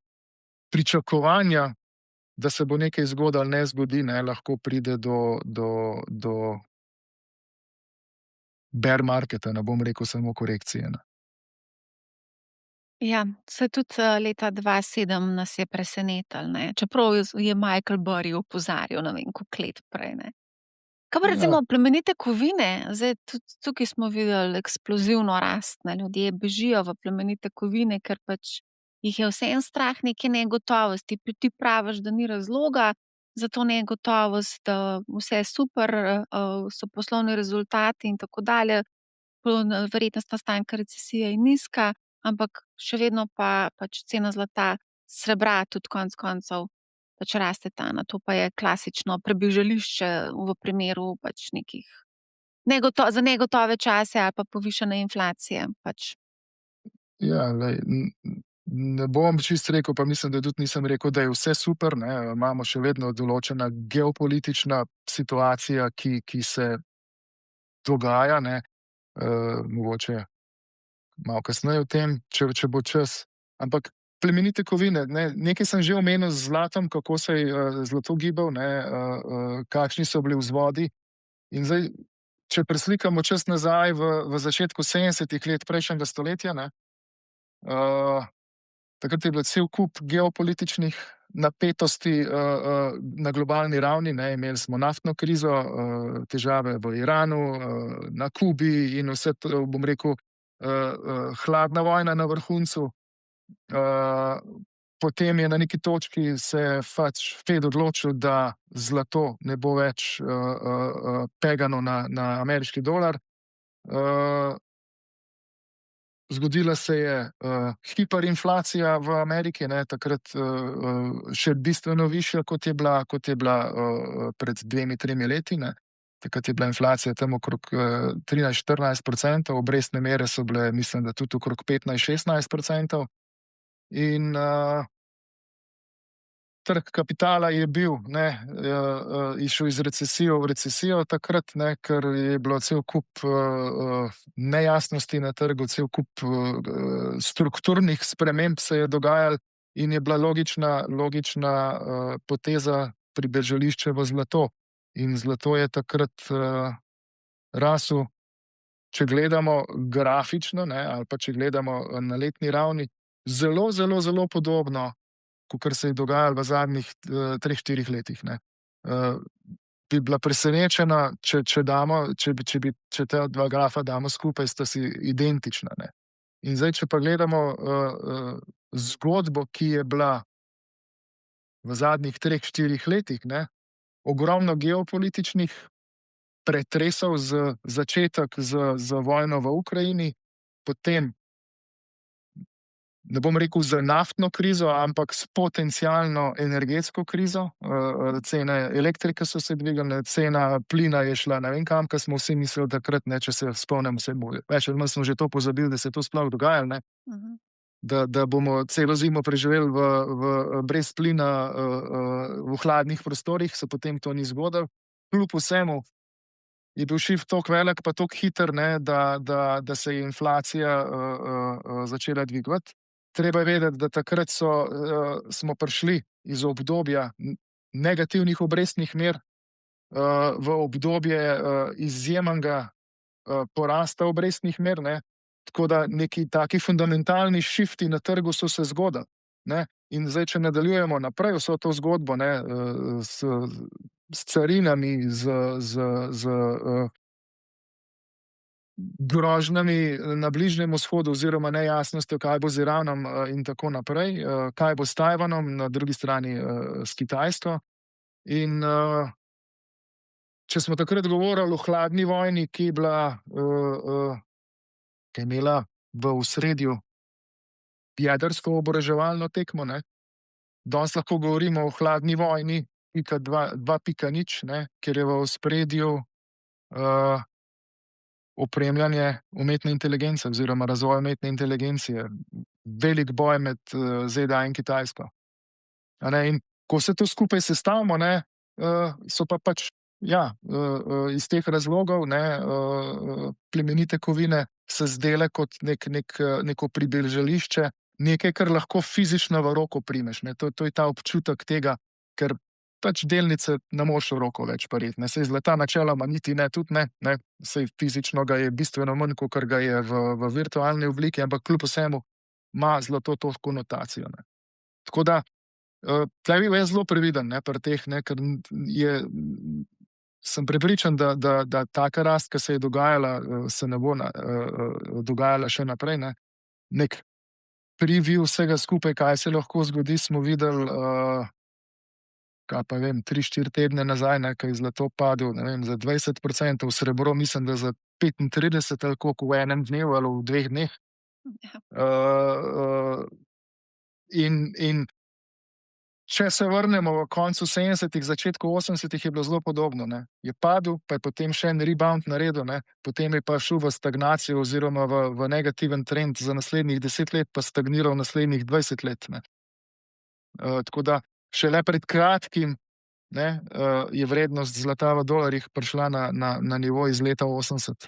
pričakovanja, da se bo nekaj zgodilo, ne zgodi, lahko pride do bear marketa, ne bom rekel samo korekcije. Ja, saj tudi leta 2007 nas je presenetilo, čeprav je Michael Burry opozarjal, ne vem, koliko let prej. Kaj pa recimo plemenite kovine? Zdaj tudi tukaj smo videli eksplozivno rast, ljudje bežijo v plemenite kovine, ker pač jih je vseeno strah neke negotovosti. Ti praviš, da ni razloga za to negotovost, da vse je super, so poslovni rezultati in tako dalje, verjetnost nastanka recesije je nizka, ampak še vedno pa pač cena zlata, srebra tudi konec koncev pač rasteta. To pa je klasično prebežališče v primeru pač nekih za negotove čase ali pa povišane inflacije. Pač. Ja, ne bom čisto rekel, pa mislim, da tudi nisem rekel, da je vse super. Imamo še vedno določena geopolitična situacija, ki se dogaja. Mogoče malo kasneje o tem, če bo čas. Ampak plemenite kovine, nekaj sem že omenil z zlatom, kako se je zlato gibal, kakšni so bili vzvodi. In zdaj, če preslikamo čas nazaj v začetku 70-ih let prejšnjega stoletja, takrat je bil cel kup geopolitičnih napetosti na globalni ravni. Imeli smo naftno krizo, težave v Iranu, na Kubi in vse to, bom rekel, hladna vojna na vrhuncu. Potem je na neki točki se Fed odločil, da zlato ne bo več pegano na ameriški dolar. Zgodila se je hiperinflacija v Ameriki, takrat še bistveno višja, kot je bila pred 2-3 leti. Takrat je bila inflacija tam okrog 13-14%, obrestne mere so bile, mislim, da tudi okrog 15-16%. In trg kapitala je bil išel iz recesije v recesijo takrat, ker je bilo cel kup nejasnosti na trgu, cel kup strukturnih sprememb se je dogajalo in je bila logična poteza pribežališče v zlato. In zlato je takrat rasel, če gledamo grafično, ali pa če gledamo na letni ravni, zelo, zelo, zelo podobno, kot se je dogajalo v zadnjih 3-4 letih. Bi bila presenečena, če ta dva grafa damo skupaj, sta si identična. In zdaj, če pa gledamo zgodbo, ki je bila v zadnjih 3-4 letih, ogromno geopolitičnih pretresov, začetek z vojno v Ukrajini, potem ne bom rekel z naftno krizo, ampak s potencialno energetsko krizo. Cene elektrike so se dvignile, cena plina je šla ne vem kam, kar smo vsi mislili takrat, če se spomnimo, več ali manj smo že to pozabili, da se je to sploh dogajalo. Da bomo celo zimo preživeli brez plina v hladnih prostorih, se potem to ni zgodilo. Kljub vsemu je bil šift tako velik pa tako hiter, da se je inflacija začela dvigovati. Treba je vedeti, da takrat smo prišli iz obdobja negativnih obrestnih mer v obdobje izjemnega porasta obrestnih mer, tako da neki taki fundamentalni šifti na trgu so se zgodili. In zdaj, če nadaljujemo naprej vso to zgodbo s carinami, z grožnjami na Bližnjem vzhodu oziroma nejasnostjo, kaj bo z Iranom in tako naprej, kaj bo s Tajvanom, na drugi strani s Kitajsko. In če smo takrat govorili o hladni vojni, ki je imela v ospredju jedrsko oboroževalno tekmo, danes lahko govorimo o hladni vojni 2.0, ker je v ospredju opremljanje umetne inteligence oziroma razvoj umetne inteligence, velik boj med ZDA in Kitajsko. In ko se to skupaj sestavimo, so pa pač iz teh razlogov plemenite kovine se zdele kot neko pribežališče, nekaj, kar lahko fizično v roko primeš. To je ta občutek tega, ker pač delnice ne moš v roko več pariti. Sej zlata načeloma niti ne, tudi ne. Sej fizično ga je bistveno manj, kot ga je v virtualni obliki, ampak kljub vsemu ima zlato to konotacijo. Tako da, tukaj bi bil jaz zelo previden pri teh, ker sem prepričan, da taka rast, ki se je dogajala, se ne bo dogajala še naprej. Nek preview vsega skupaj, kaj se lahko zgodi, smo videli 3-4 tedne nazaj, ko je zlato padel za 20%, srebro mislim, da za 35% ali koliko v enem dnevu ali v 2 dneh. In če se vrnemo v koncu 70-ih, začetku 80-ih, je bilo zelo podobno. Je padel, pa je potem še en rebound naredil, potem je pa šel v stagnacijo oziroma v negativen trend za naslednjih 10 let, pa stagniral naslednjih 20 let. Tako da šele pred kratkim je vrednost zlata v dolarjih prišla na nivo iz leta 80.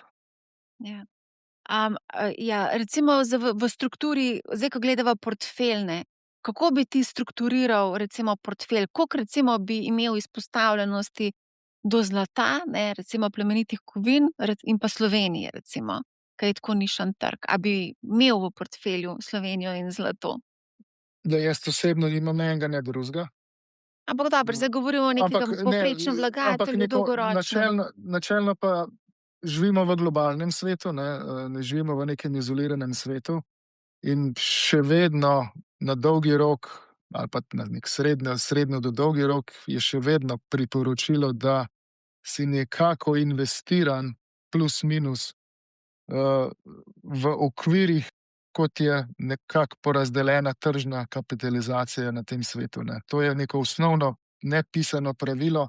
Recimo v strukturi, zdaj ko gledava portfeljne, kako bi ti strukturiral recimo portfelj, koliko recimo bi imel izpostavljenosti do zlata, recimo plemenitih kovin in pa Slovenije recimo, kaj je tako nišan trg, a bi imel v portfelju Slovenijo in zlato? Da jaz osebno nimam enega ne drugega. Ampak dobro, zdaj govorimo o nekega povprečnem vlagatelju dolgoročno. Načelno pa živimo v globalnem svetu, ne živimo v nekem izoliranem svetu in še vedno na dolgi rok ali pa na nek srednjo do dolgi rok je še vedno priporočilo, da si nekako investiran plus minus v okvirih, kot je nekako porazdeljena tržna kapitalizacija na tem svetu. To je neko osnovno nepisano pravilo.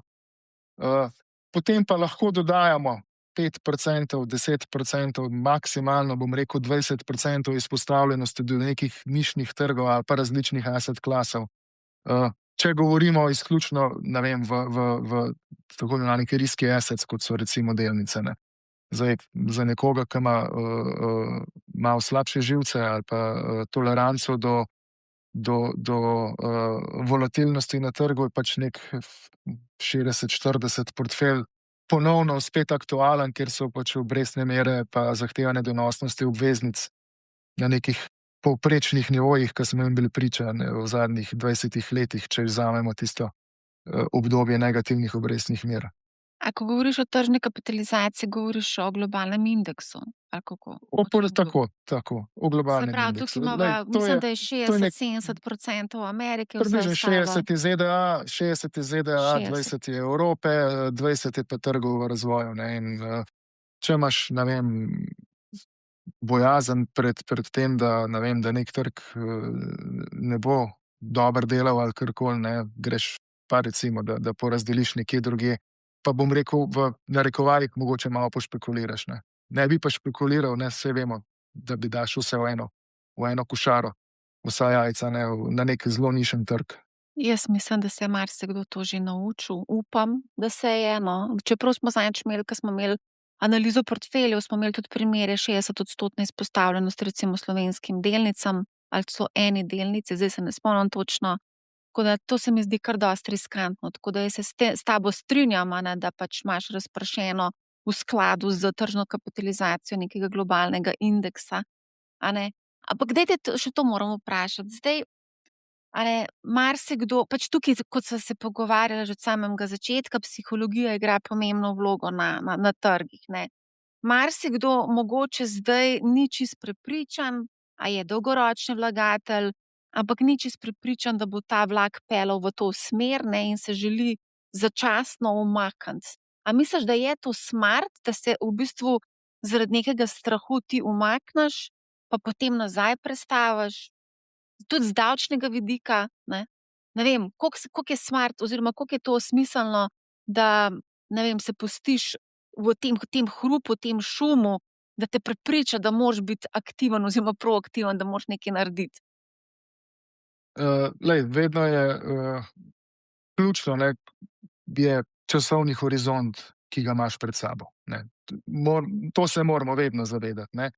potem pa lahko dodajamo 5%, 10%, maksimalno bom rekel 20% izpostavljenosti do nekih nišnih trgov ali pa različnih asset klasov. Če govorimo izključno, ne vem, v tako imenovanih riski assets, kot so recimo delnice, ne. Zdaj, za nekoga, ki ima malo slabše živce ali pa toleranco do volatilnosti na trgu, je pač nek 60-40 portfelj ponovno spet aktualen, ker so pač obrestne mere pa zahtevane donosnosti obveznic na nekih povprečnih nivojih, ki smo jim bili priča v zadnjih 20 letih, če vzamemo tisto obdobje negativnih obrestnih mer. A ko govoriš o tržni kapitalizaciji, govoriš o globalnem indeksu? Ali kako? Tako, v Se globalnem pravi, indeksu. tukaj Lej, imamo, to mislim, je da je to je 60-70% Amerike, vse približno ostalo 60 je ZDA, 60 je ZDA, 60. 20 je Evrope, 20 je pa trgov v razvoju, ne. In če imaš, ne vem, bojazen pred tem, da, ne vem, da nek trg ne bo dobro delal ali karkoli, ne, greš pa recimo, da porazdeliš nekje drugje, pa bom rekel v narekovajih mogoče malo pošpekuliraš, ne. Ne bi pa špekuliral, ne, saj vemo, da bi daš vse v eno košaro, vsa jajca, ne, na nek zelo nišen trg. Jaz mislim, da se je marsikdo to že naučil. Upam, da se je, no. Čeprav smo zadnjič imeli, ko smo imeli analizo portfeljev, smo imeli tudi primere 60-odstotne izpostavljenosti recimo slovenskim delnicam ali celo eni delnici, zdaj se ne spomnim točno. Tako da to se mi zdi kar dosti riskantno. Tako da jaz se s tabo strinjam, a ne, da pač imaš razpršeno v skladu z tržno kapitalizacijo nekega globalnega indeksa, a ne. Ampak dajte še to moram vprašati. Zdaj, a ne, marsikdo, pač tukaj, kot sva se pogovarjala že od samega začetka, psihologija igra pomembno vlogo na trgih, ne. Marsikdo mogoče zdaj ni čisto prepričan, a je dolgoročni vlagatelj, ampak ni čisto prepričan, da bo ta vlak peljal v to smer, ne, in se želi začasno umakniti. A misliš, da je to smart, da se v bistvu zaradi nekega strahu ti umakneš, pa potem nazaj prestaviš? Tudi z davčnega vidika, ne. Ne vem, koliko je smart oziroma koliko je to smiselno, da, ne vem, se pustiš v tem hrupu, tem šumu, da te prepriča, da moraš biti aktiven oziroma proaktiven, da moraš nekaj narediti. Glej, vedno je ključno, ne, je časovni horizont, ki ga imaš pred sabo, ne. To se moramo vedno zavedati, ne.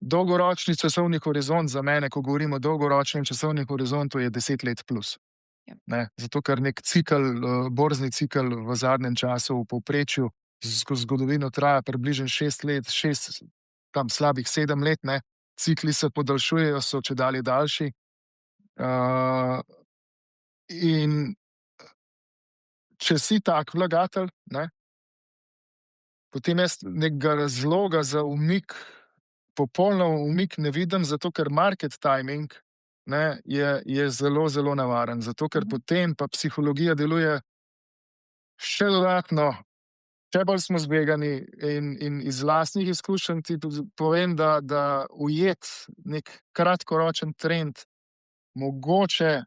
Dolgoročni časovni horizont za mene, ko govorimo o dolgoročnem časovnem horizontu, je 10 let plus. Ja. Ne, zato ker nek cikel, borzni cikel v zadnjem času v povprečju skozi zgodovino traja približno 6 let, tam slabih 7 let, ne. Cikli se podaljšujejo, so čedalje daljši. In če si tak vlagatelj, ne, potem jaz nekega razloga za umik, popolnoma umik ne vidim, zato ker market timing, ne, je zelo, zelo nevaren. Zato ker potem pa psihologija deluje še dodatno, še bolj smo zbegani in iz lastnih izkušenj ti povem, da ujet nek kratkoročen trend, mogoče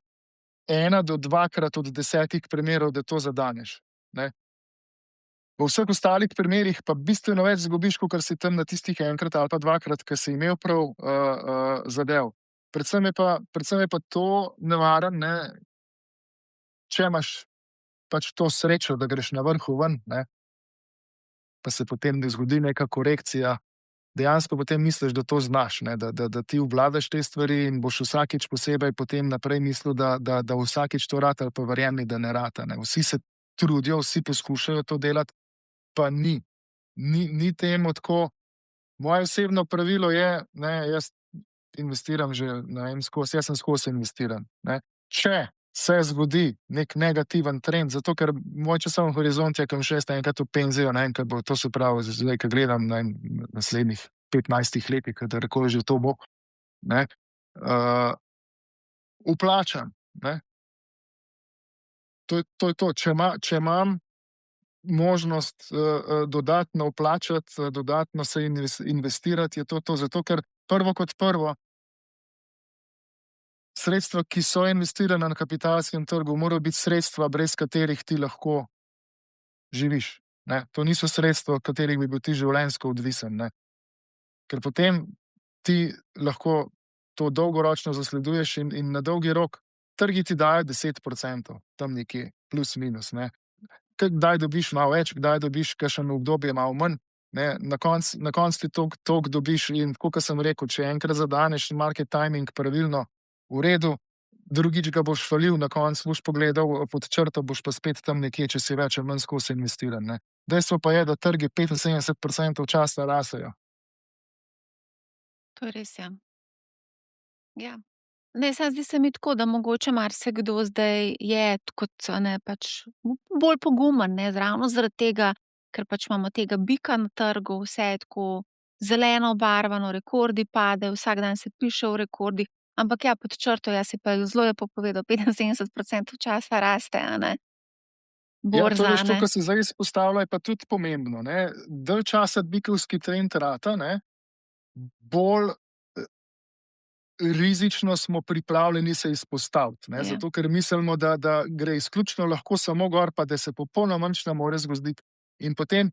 1 do 2-krat od 10 primerov, da to zadaneš, ne. V vseh ostalih primerih pa bistveno več izgubiš, kakor si tam na tistih 1-krat ali pa 2-krat, ke si imel prav zadev. Predvsem je pa to nevaren, ne, če imaš pač to srečo, da greš na vrhu ven, ne, pa se potem ne zgodi neka korekcija, dejansko potem misliš, da to znaš, ne, da ti obvladaš te stvari in boš vsakič posebej potem naprej mislil, da vsakič to rata, ali pa verjemi, da ne rata, ne. Vsi se trudijo, vsi poskušajo to delati, pa ni. Ni temu tako. Moje osebno pravilo je, ne, jaz investiram že, ne vem, jaz sem skozi investiran, ne. Če se zgodi nek negativen trend, zato ker moj časovni horizont je, ke bom šel jaz enkrat v penzijo, ne, in ke bo, to se pravi, zdaj, ke gledam, ne vem, naslednjih 15 letih, kadarkoli že to bo, ne, vplačam, ne. To je to. Če imam možnost dodatno vplačati, dodatno se investirati, je to. Zato ker prvo kot prvo, sredstva, ki so investirana na kapitalskem trgu, morajo biti sredstva, brez katerih ti lahko živiš. Ne? To niso sredstva, od katerih bi bil ti življenjsko odvisen. Ne? Ker potem ti lahko to dolgoročno zasleduješ in na dolgi rok trgi ti dajo 10%, tam nekje, plus minus. Ne? Kdaj dobiš malo več, kdaj dobiš kakšno obdobje malo manj. Ne, na koncu ti toliko dobiš in kot sem rekel, če enkrat zadaneš market timing pravilno v redu, drugič ga boš falil, na koncu boš pogledal pod črto, boš pa spet tam nekje, če si več ali manj skozi investiran. Ne. Dejstvo pa je, da trgi 75% časa rasejo. To je res, ja. Ja. Ne, samo zdi se mi tako, da mogoče marsikdo zdaj je kot, a ne, pač bolj pogumen, ne, ravno zaradi tega, ker pač imamo tega bika na trgu, vse je tako zeleno obarvano, rekordi padejo, vsak dan se piše o rekordih, ampak ja, pod črto, jaz si pa zelo lepo povedal, 75% časa raste, a ne, Ja, to borza, veš, a to, ne. kar se zdaj izpostavlja, je pa tudi pomembno. Ne. Dalj časa bikovski trend rata, ne, bolj rizično smo pripravljeni se izpostaviti. Ne, Ja. zato, ker mislimo, da gre izključno lahko samo gor, pa da se popolnoma nič ne more zgoditi. In potem,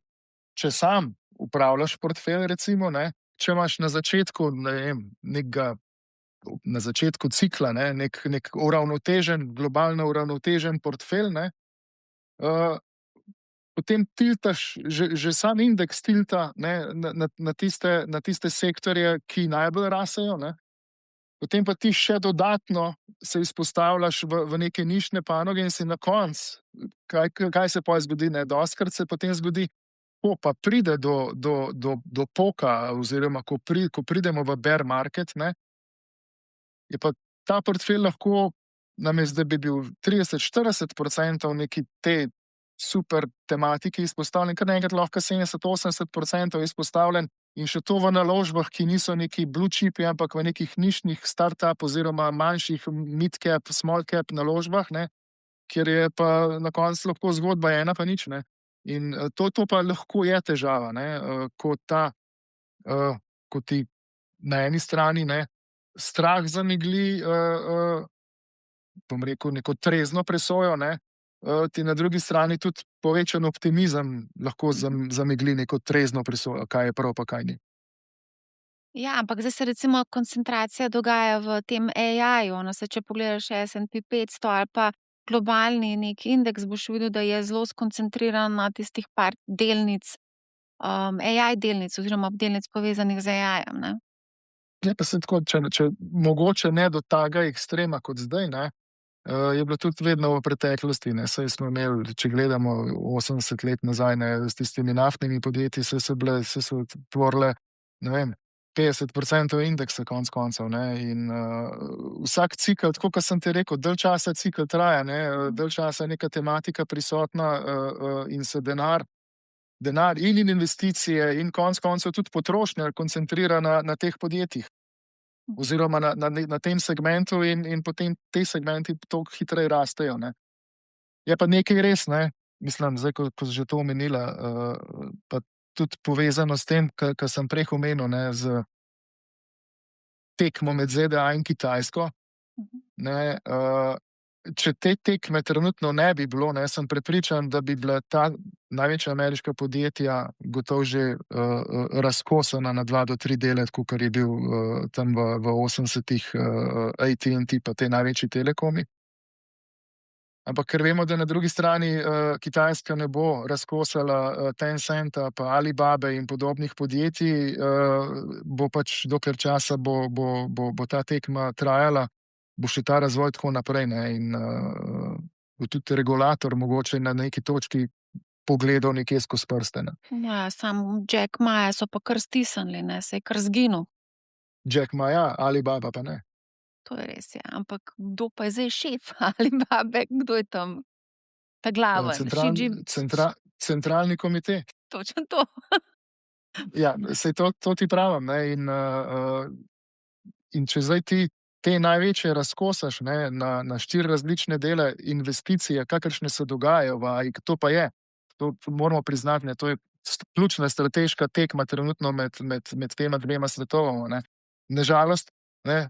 če sam upravljaš portfelj, recimo, ne, če imaš na začetku, ne vem, na začetku cikla, ne, nek uravnotežen, globalno uravnotežen portfelj, ne, potem tiltaš, že sam indeks tilta, ne, na tiste sektorje, ki najbolj rasejo, ne. Potem pa ti še dodatno se izpostavljaš v neke nišne panoge in si na koncu, kaj se potem zgodi, ne, dostikrat se potem zgodi, ko pa pride do poka oziroma ko pridemo v bear market, ne, je pa ta portfelj lahko, namesto da bi bil 30-40% neki te super tematiki izpostavljen, kar naenkrat lahko 70-80% izpostavljen in še to v naložbah, ki niso neki blue chipi, ampak v nekih nišnih startup oziroma manjših mid-cap, small-cap naložbah, ne, kjer je pa na koncu lahko zgodba ena pa nič. Ne. In to pa lahko je težava, ne, ko ti na eni strani, ne, strah zamegli, bom rekel, neko trezno presojo, ne, ti na drugi strani tudi povečan optimizem lahko zamegli neko trezno presojo, kaj je prav, pa kaj ni. Ja, ampak zdaj se recimo koncentracija dogaja v tem AI-ju, no, saj če pogledaš S&P 500 ali pa globalni neki indeks, boš videl, da je zelo skoncentriran na tistih par delnic, AI delnic oziroma delnic povezanih z AI-jem, ne. Je pa se tako, če mogoče ne do takega ekstrema kot zdaj, ne, je bilo tudi vedno v preteklosti, ne, saj smo imeli, če gledamo 80 let nazaj, ne, s tistimi naftnimi podjetji, saj so tvorile, ne vem, 50% indeksa konec koncev, ne, in vsak cikel, tako kot sem ti rekel, dalj časa cikel traja, ne, dalj časa je neka tematika prisotna in se denar in investicije in konec koncev tudi potrošnja koncentrira na teh podjetjih oziroma na tem segmentu in potem te segmenti toliko hitreje rastejo. Ne. Je pa nekaj res, ne, mislim, zdaj, ko si že to omenila, pa tudi povezano s tem, kar sem prej omenil, ne, z tekmo med ZDA in Kitajsko. Ne, če te tekme trenutno ne bi bilo, ne, sem prepričan, da bi bila ta največja ameriška podjetja gotovo že razkosana na 2 do 3 dele, kakor je bil tam v 80-ih AT&T pa te največji telekomi. Ampak ker vemo, da na drugi strani Kitajska ne bo razkosala Tencenta pa Alibabe in podobnih podjetij, bo pač dokler časa bo ta tekma trajala, bo še ta razvoj tako naprej, ne, in bo tudi regulator mogoče na neki točki pogledal nekje skozi prste. Ne. Ja, sam Jack Maja so pa kar stisnili, ne, se je kar izginil. Jack Ma ja, Alibaba pa ne. To je res, ja, ampak kdo pa je zdaj šef Alibabe, kdo je tam ta glaven? Centralni komite. Točno to. Ja, saj to ti pravim, ne, in če zdaj ti te največje razkosaš, ne, na 4 različne dele investicije, kakršne se dogajajo v AI, to pa je, to moramo priznati, ne, to je ključna strateška tekma trenutno med tema dvema svetovoma, ne. Na žalost, ne,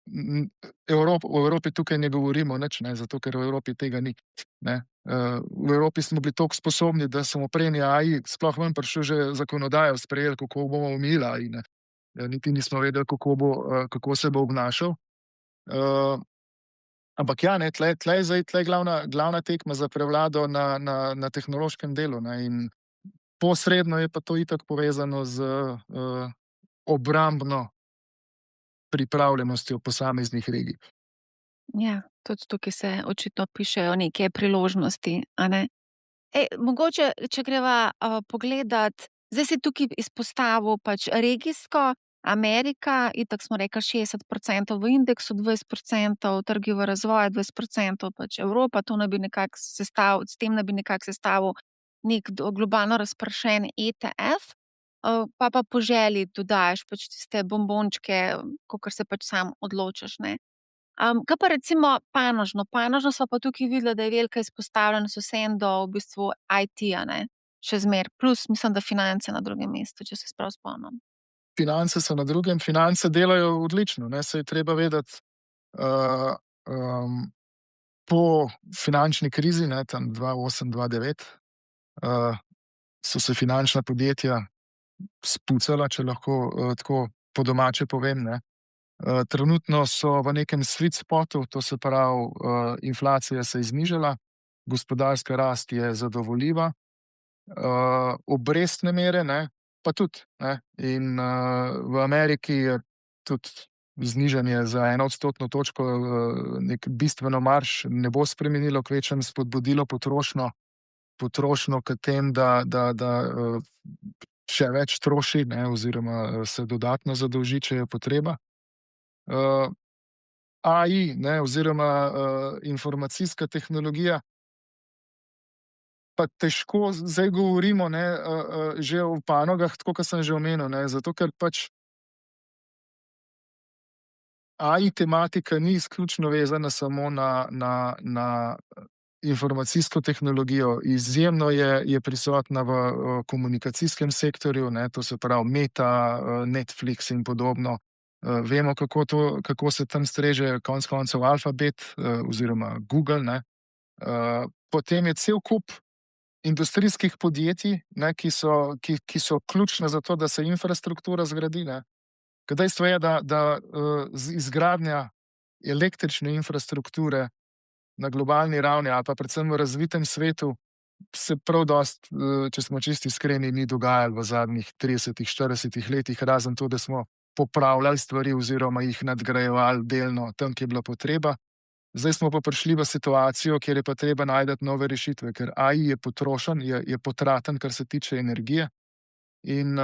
O Evropi tukaj ne govorimo nič, ne, zato ker v Evropi tega ni. Ne. V Evropi smo bili toliko sposobni, da smo prejni AI, sploh ven prišel že zakonodajo sprejeli, kako bomo omejili AI, ne. Niti nismo vedeli, kako se bo obnašal. Uh, ampak ja, ne, tle je glavna tekma za prevlado na tehnološkem delu, ne, in posredno je pa to itak povezano z obrambno pripravljenostjo posameznih regij. Ja, tudi tukaj se očitno pišejo neke priložnosti, a ne? Mogoče, če greva pogledat, zdaj si tukaj izpostavil pač regijsko, Amerika, itak smo rekli 60% v indeksu, 20% trgi v razvoju, 20% pač Evropa, to naj bi nekako sestavil, s tem naj bi nekako sestavil nek globalno razpršen ETF, pa po želji dodajaš pač tiste bombončke, kakor se pač sam odločiš, ne. Kaj pa recimo panožno? Panožno sva pa tukaj videla, da je velika izpostavljenost vseeno do v bistvu IT-ja, ne, še zmeraj, plus mislim, da finance na drugem mestu, če se prav spomnim. Finance so na drugem, finance delajo odlično, ne, saj je treba vedeti, uh, po finančni krizi, ne, tam 2008-2009, so se finančna podjetja spucala, če lahko tako po domače povem, ne. Trenutno so v nekem sweet spotu, to se pravi, inflacija se je znižala, gospodarska rast je zadovoljiva, obrestne mere, ne, pa tudi, ne, in v Ameriki je tudi znižanje za 1 odstotno točko, nek bistveno marž ne bo spremenilo, kvečjemu spodbudilo potrošnjo k tem, da še več troši, ne, oziroma se dodatno zadolži, če je potreba. AI, ne, oziroma informacijska tehnologija, pa težko zdaj govorimo, ne, že o panogah, tako kot sem že omenil, ne, zato ker pač AI tematika ni izključno vezana samo na informacijsko tehnologijo. Izjemno je prisotna v komunikacijskem sektorju, ne, to se pravi Meta, Netflix in podobno. Vemo, kako se tam streže konec koncev Alphabet, oziroma Google, ne. Potem je cel kup industrijskih podjetij, ne, ki so ključna za to, da se infrastruktura zgradi, ne. Ker dejstvo je, da izgradnja električne infrastrukture na globalni ravni ali pa predvsem v razvitem svetu se prav dosti, če smo čisto iskreni, ni dogajalo v zadnjih 30-40 letih, razen to, da smo popravljali stvari oziroma jih nadgrajevali delno tam, kjer je bila potreba. Zdaj smo pa prišli v situacijo, kjer je pa treba najti nove rešitve, ker AI je potrošen, je potraten, kar se tiče energije. In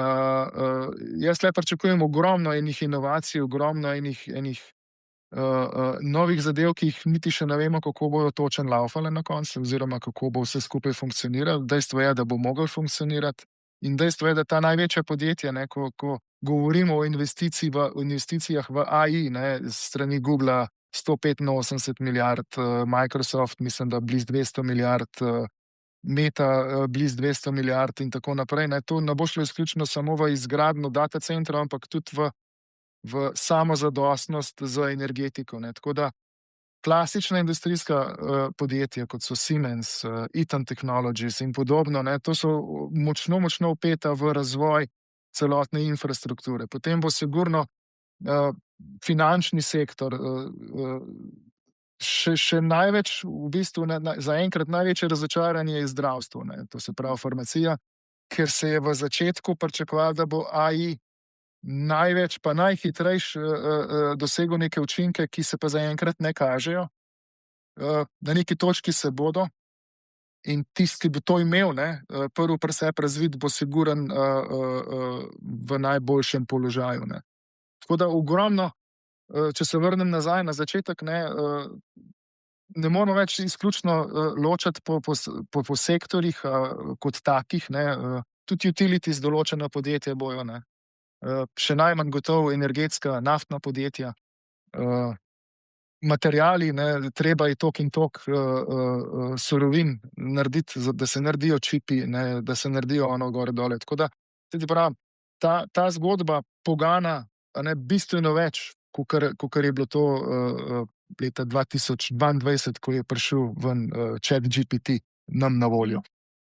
jaz le pričakujem ogromno enih inovacij, ogromno enih novih zadev, ki jih niti še ne vemo, kako bodo točno laufale na koncu, oziroma kako bo vse skupaj funkcioniralo. Dejstvo je, da bo mogel funkcionirati, in dejstvo je, da ta največja podjetja, ne, ko govorimo o investicijah v AI, ne, s strani Googla 185 milijard, Microsoft mislim, da blizu 200 milijard, Meta blizu 200 milijard in tako naprej, ne, to ne bo šlo izključno samo v izgradnjo data centrov, ampak tudi v samozadostnost z energetiko, ne. Tako da klasična industrijska podjetja, kot so Siemens, Eaton Technologies in podobno, ne, to so močno vpeta v razvoj celotne infrastrukture. Potem bo sigurno finančni sektor, še največ, v bistvu zaenkrat največje razočaranje je zdravstvo, ne, to se pravi farmacija, ker se je v začetku pričakovalo, da bo AI največ pa najhitrejši dosegel neke učinke, ki se pa zaenkrat ne kažejo. Na neki točki se bodo, in tisti, ki bo to imel, ne, prvi pri sebi razvit, bo siguren v najboljšem položaju, ne. Tako da ogromno, če se vrnem nazaj na začetek, ne moramo več izključno ločati po sektorjih kot takih, ne, tudi utilities določena podjetja bojo, ne. Še najmanj gotovo energetska, naftna podjetja, materiali, ne, treba je toliko in toliko surovin narediti, da se naredijo čipi, ne, da se naredijo ono gor dole. Tako da, pravim, ta zgodba poganja, a ne, bistveno več kakor je bilo to leta 2022, ko je prišel ven ChatGPT nam na voljo.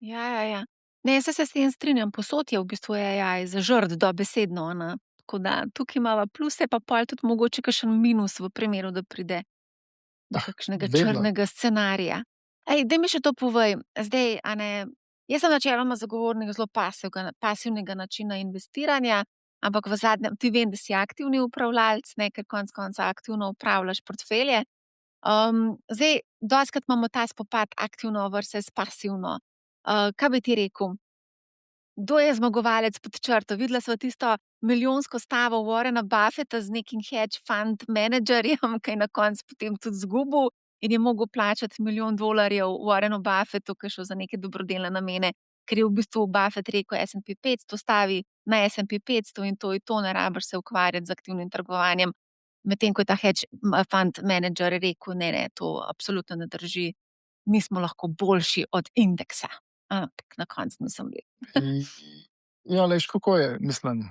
Ja, ja, ja. Ne, saj se s tem strinjam, posod je v bistvu AI zažrt dobesedno, a ne. Tako da tukaj imava pluse, pa pol tudi mogoče kakšen minus v primeru, da pride do kakšnega Vedno. črnega scenarija. Daj mi še to povej, zdaj, a ne, jaz sem načeloma zagovornik zelo pasivnega načina investiranja, ampak v zadnjem, ti vem, da si aktivni upravljalec, ne, ker konec konca aktivno upravljaš portfelje. Zdaj, dostikrat imamo ta spopad aktivno versus pasivno. Kaj bi ti rekel? Kdo je zmagovalec pod črto? Videla sva tisto milijonsko stavo Warrena Buffetta z nekim hedge fund menedžerjem, ki je na koncu potem tudi izgubil in je mogel plačati $1 milijon Warrenu Buffettu, ki je šel za neke dobrodelne namene, ker je v bistvu Buffett rekel S&P 500 stavi na S&P 500 in to je to, ne rabiš se ukvarjati z aktivnim trgovanjem. Medtem ko je ta hedge fund menedžer rekel, ne, to absolutno ne drži, mi smo lahko boljši od indeksa. Ampak na koncu nisem bil. Ja, lejš, kako je, mislim.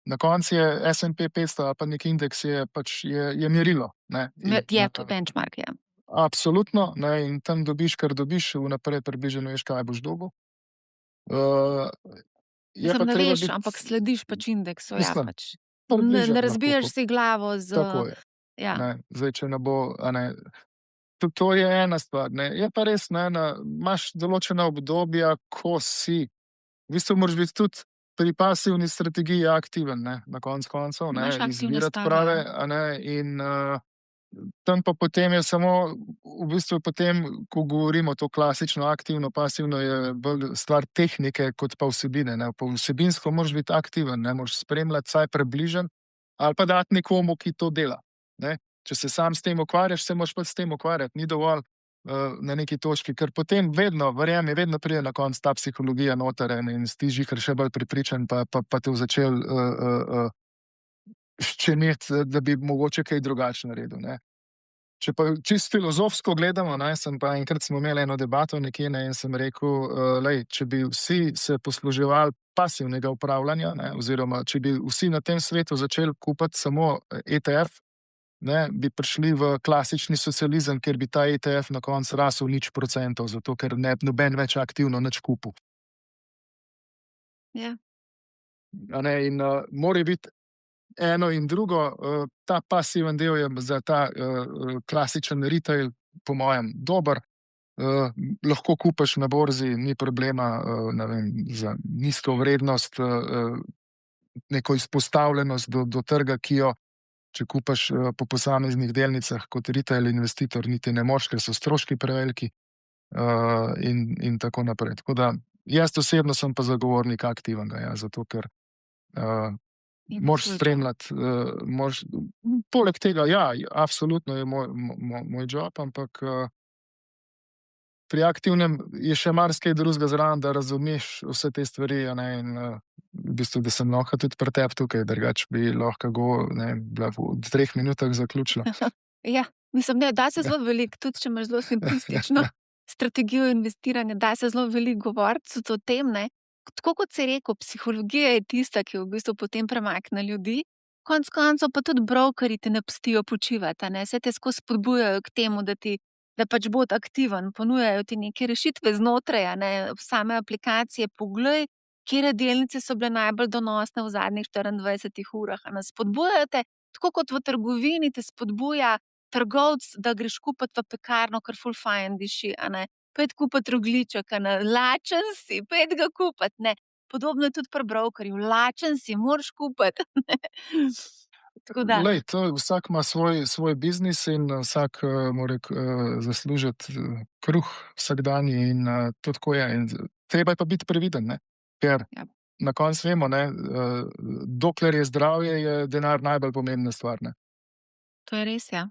Na koncu je S&P 500 ali pa nek indeks je merilo. Ne, Je to benchmark, ja. Absolutno, ne, in tam dobiš, kar dobiš, vnaprej približno veš, kaj boš dobil. Je pa Ne treba veš, biti, ampak slediš pač indeksu, ja, mislim, pač. približno Ne lahko razbiješ si glavo z, tako je. ja. Ne, zdaj, če ne bo, a ne, to je ena stvar, ne. Je pa res, ne, imaš določena obdobja, ko si, v bistvu moraš biti tudi pri pasivni strategiji aktiven, ne, na koncu koncev, ne, Imaš aktivne izbirati stave, prave, ja. a ne, in tam pa potem je samo, v bistvu potem, ko govorimo to klasično aktivno, pasivno, je bolj stvar tehnike kot pa vsebine, ne. Pa vsebinsko moraš biti aktiven, ne, moraš spremljati vsaj približno ali pa dati nekomu, ki to dela, ne. Če se sam s tem ukvarjaš, se moraš pač s tem ukvarjati, ni dovolj na neki točki, ker potem vedno, verjemi, vedno pride na konec ta psihologija noter in si ti žiher še bolj prepričan, pa te začel ščemeti, da bi mogoče kaj drugače naredil, ne. Če pa čisto filozofsko gledamo, ne, enkrat smo imeli eno debato nekje, ne, in sem rekel, lej, če bi vsi se posluževali pasivnega upravljanja, ne, oziroma če bi vsi na tem svetu začeli kupiti samo ETF, ne, bi prišli v klasični socializem, kjer bi ta ETF na koncu rasel 0%, zato ker ne bi noben več aktivno nič kupil. Ja. A ne, in mora biti eno in drugo, ta pasiven del je za ta klasičen retail, po mojem, dober. Lahko kupiš na borzi, ni problema, ne vem, za nizko vrednost, neko izpostavljenost do trga, ki jo, če kupiš po posameznih delnicah kot retail investitor, niti ne moreš, ker so stroški preveliki, in tako naprej. Tako da jaz osebno sem pa zagovornik aktivnega, ja, zato ker moraš spremljati, poleg tega, ja, absolutno je moj job, ampak pri aktivnem je še marsikaj drugega zraven, da razumeš vse te stvari, a ne, in v bistvu, da sem lahko tudi pri tebi tukaj, drugače bi lahko ne vem, bila v 3 minutah zaključila. Ja, mislim, ne, da se zelo veliko, tudi če imaš zelo simplistično strategijo investiranja, da se zelo veliko govoriti o tem, ne. Tako kot si rekel, psihologija je tista, ki v bistvu potem premakne ljudi, konec koncev pa tudi brokerji te ne pustijo počivati, a ne, saj te skozi spodbujajo k temu, da pač bodi aktiven, ponujajo ti neke rešitve znotraj, a ne, same aplikacije, poglej, katere delnice so bile najbolj donosne v zadnjih 24 urah, a ne, spodbujajo te, tako kot v trgovini te spodbuja trgovec, da greš kupiti v pekarno, ker ful fajn diši, a ne. Pojdi kupiti rogljiček, a ne, lačen si, pojdi ga kupiti, ne. Podobno je tudi pri brokerju, lačen si, moraš kupiti, ne. Tako da. Glej, vsak ima svoj biznis in vsak mora zaslužiti kruh vsakdanji in to tako je. In treba je pa biti previden, ne, ker Ja. na koncu vemo, ne, dokler je zdravje, je denar najbolj pomembna stvar, ne. To je res, ja.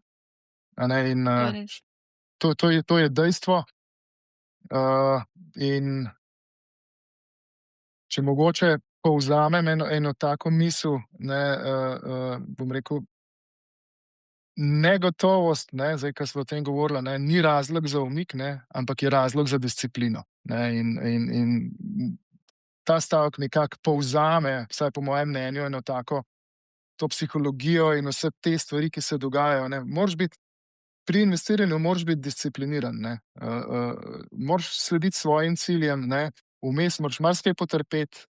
A ne, in To je res. to je dejstvo. In če mogoče povzamem eno tako misel, ne, bom rekel, negotovost, ne, zdaj, ko smo o tem govorili, ne, ni razlog za umik, ne, ampak je razlog za disciplino, ne, in ta stavek nekako povzame, vsaj po mojem mnenju, eno tako to psihologijo in vse te stvari, ki se dogajajo. Ne. Pri investiranju moraš biti discipliniran. Ne. Moraš slediti svojim ciljem, ne. Vmes moraš marsikaj potrpeti.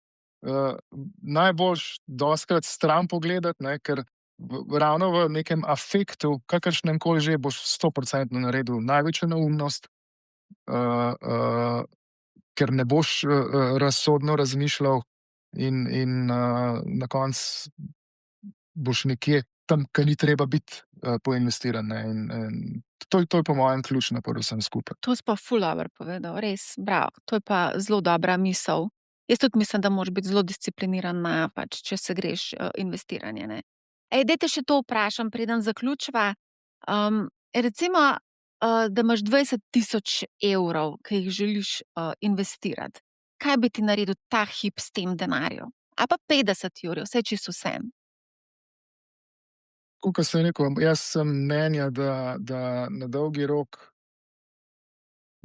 Najboljš doskrat stran pogledati, ne, ker ravno v nekem afektu, kakršnem koli že, boš 100% naredil največjo neumnost, ker ne boš razsodno razmišljal in na koncu boš nekje tam, kjer ni treba biti poinvestiran. Ne. In to je po mojem ključno pri vsem skupaj. To si pa ful dobro povedal, res, bravo. To je pa zelo dobra misel. Jaz tudi mislim, da moraš biti zelo discipliniran na, pač, če se greš investiranje. Ne. Dajte še to vprašam, preden zaključiva. Recimo, da imaš 20.000 evrov, ki jih želiš investirati. Kaj bi ti naredil ta hip s tem denarjem? A pa 50 evrov, vse čisto vsem. Kot sem rekel, jaz sem mnenja, da na dolgi rok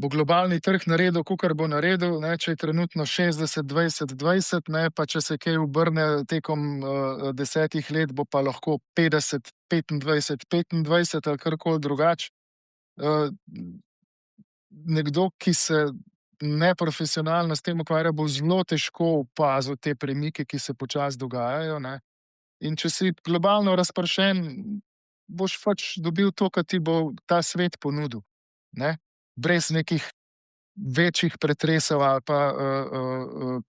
bo globalni trg naredil, kakor bo naredil, ne, če je trenutno 60, 20, 20, ne, pa če se kaj obrne tekom 10 let, bo pa lahko 50, 25, 25 ali karkoli drugače. Nekdo, ki se neprofesionalno s tem ukvarja, bo zelo težko opazil te premike, ki se počasi dogajajo. Ne. In če si globalno razpršen, boš pač dobil to, kar ti bo ta svet ponudil. Ne. Brez nekih večjih pretresov ali pa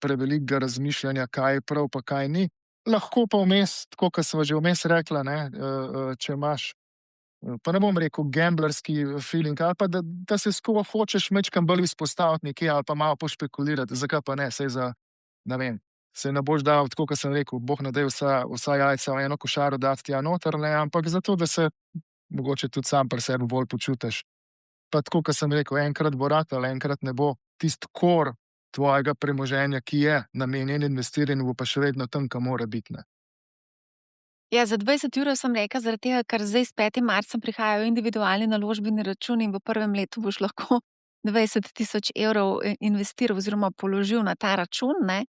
prevelikega razmišljanja, kaj je prav, pa kaj ni. Lahko pa vmes, tako kot sva že vmes rekla, ne, če imaš, pa ne bom rekel gamblerski feeling, ali pa da se skoro hočeš majčkeno bolj izpostaviti nekje ali pa malo pošpekulirati, zakaj pa ne, saj za, ne vem, se ne boš dal, tako kot sem rekel, Bog ne daj vsa jajca v eno košaro dati tja noter, ne, ampak zato, da se mogoče tudi sam pri sebi bolj počutiš. Pa tako, kot sem rekel, enkrat bo ratalo, enkrat ne bo. Tisti kor tvojega premoženja, ki je namenjen investiranju, bo pa še vedno tam, kam mora biti. Ne. Ja, za 20 evrov sem rekla, zaradi tega, ker zdaj s 5. marcem prihajajo individualni naložbeni računi in v prvem letu boš lahko 20.000 evrov investiral oziroma položil na ta račun. Ne?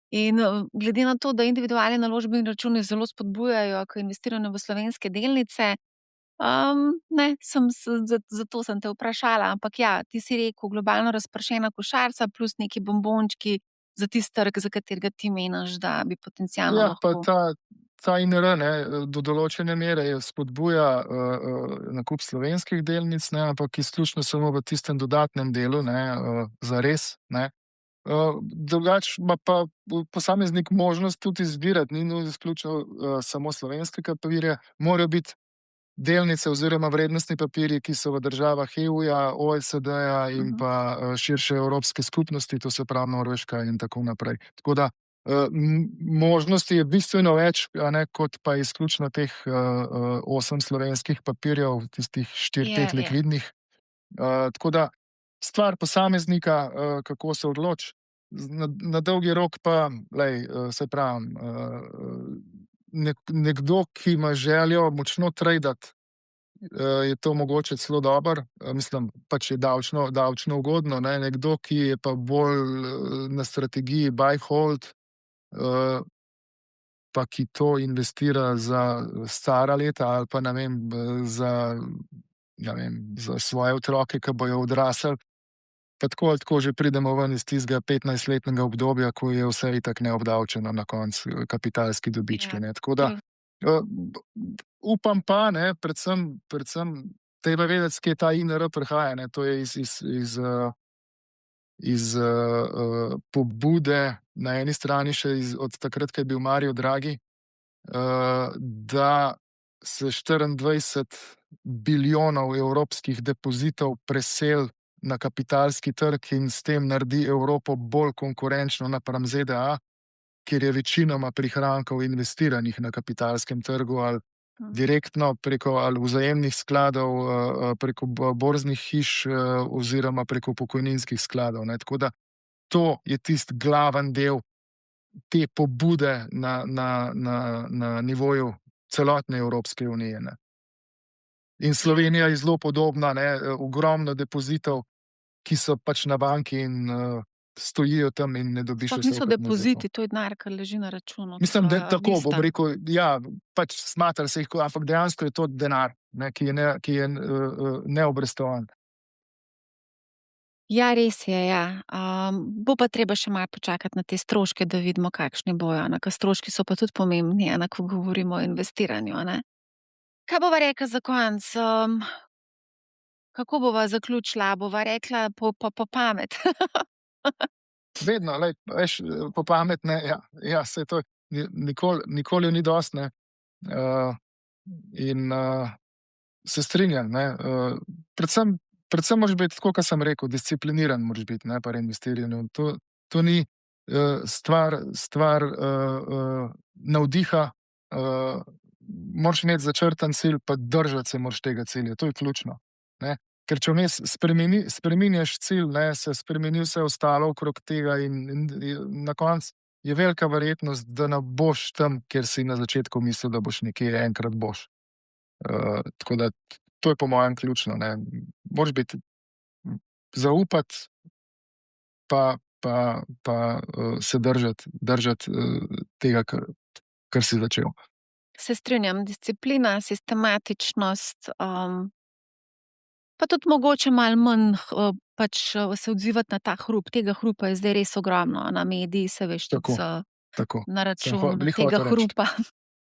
In glede na to, da individualni naložbeni računi zelo spodbujajo k investiranju v slovenske delnice, ne, zato sem te vprašala. Ampak ja, ti si rekel, globalno razpršena košarica plus neki bombončki za tisti trg, za katerega ti meniš, da bi potencialno Ja, lahko. pa ta INR, ne, do določene mere spodbuja nakup slovenskih delnic, ne, ampak izključno samo v tistem dodatnem delu, ne, zares. Ne. Drugače ima pa posameznik možnost tudi izbirati, ni nujno izključno samo slovenske papirje, morajo biti delnice oziroma vrednostni papirji, ki so v državah EU-ja, OECD-ja in pa širše Evropske skupnosti, to se pravi Norveška in tako naprej. Tako da možnosti je bistveno več, a ne, kot pa izključno teh 8 slovenskih papirjev, tistih 4 teh likvidnih. Tako da stvar posameznika, kako se odloči. Na dolgi rok pa, se pravim, nekdo, ki ima željo močno tradati, je to mogoče celo dobro, mislim, pač je davčno ugodno, ne? Nekdo, ki je pa bolj na strategiji buy hold, pa ki to investira za stara leta ali pa ne vem, za svoje otroke, ki bojo odrasli, pa tako ali tako že pridemo ven iz tistega 15-letnega obdobja, ko je vse itak neobdavčeno na koncu, kapitalski dobički. Ne. Tako da upam pa, ne, predvsem treba vedeti, kje ta INR prihaja. Ne. To je iz pobude na eni strani še od takrat, ko je bil Mario Draghi, da se 24 bilijonov evropskih depozitov preseli na kapitalski trg in s tem naredi Evropo bolj konkurenčno napram ZDA, kjer je večinoma prihrankov investiranih na kapitalskem trgu ali direktno preko ali vzajemnih skladov, preko borznih hiš oziroma preko pokojninskih skladov. Ne. Tako da to je tisti glaven del te pobude na nivoju celotne Evropske unije. Ne. In Slovenija je zelo podobna, ne, ogromno depozitov, ki so pač na banki in stojijo tam in ne dobiš Sploh vse niso opet nazaj. depoziti, to je denar, ki leži na računu. Mislim, da To tako bom nista. rekel, ja, pač smatra se jih, ampak dejansko je to denar, ne, ki je neobrestovan. Ja, res je, ja. Bo pa treba še malo počakati na te stroške, da vidimo, kakšni bojo, ne, ker stroški so pa tudi pomembni, a ne, ko govorimo o investiranju, a ne. Kaj bova rekla za konec? Kako bova zaključila? A bova rekla po pamet? Vedno, glej, veš, po pametne, ja, ja, saj to nikoli ni dosti, ne. Uh, in se strinjam, ne. Predvsem moraš biti, tako kot sem rekel, discipliniran moraš biti, ne, pri investiranju. To ni stvar navdiha. Moraš imeti začrtan cilj, pa držati se moraš tega cilja. To je ključno. Ne. Ker če vmes spreminjaš cilj, ne, se spremeni vse ostalo okrog tega in na koncu je velika verjetnost, da ne boš tam, kjer si na začetku mislil, da boš nekje, enkrat boš. Tako da to je po mojem ključno, ne. Moraš biti, zaupati pa se držati tega, kar si začel. Se strinjam, disciplina, sistematičnost, pa tudi mogoče malo manj pač se odzivati na ta hrup. Tega hrupa je zdaj res ogromno, na mediji se veš tudi Tako, tako. na Sem račun glih tega hotel reči. hrupa.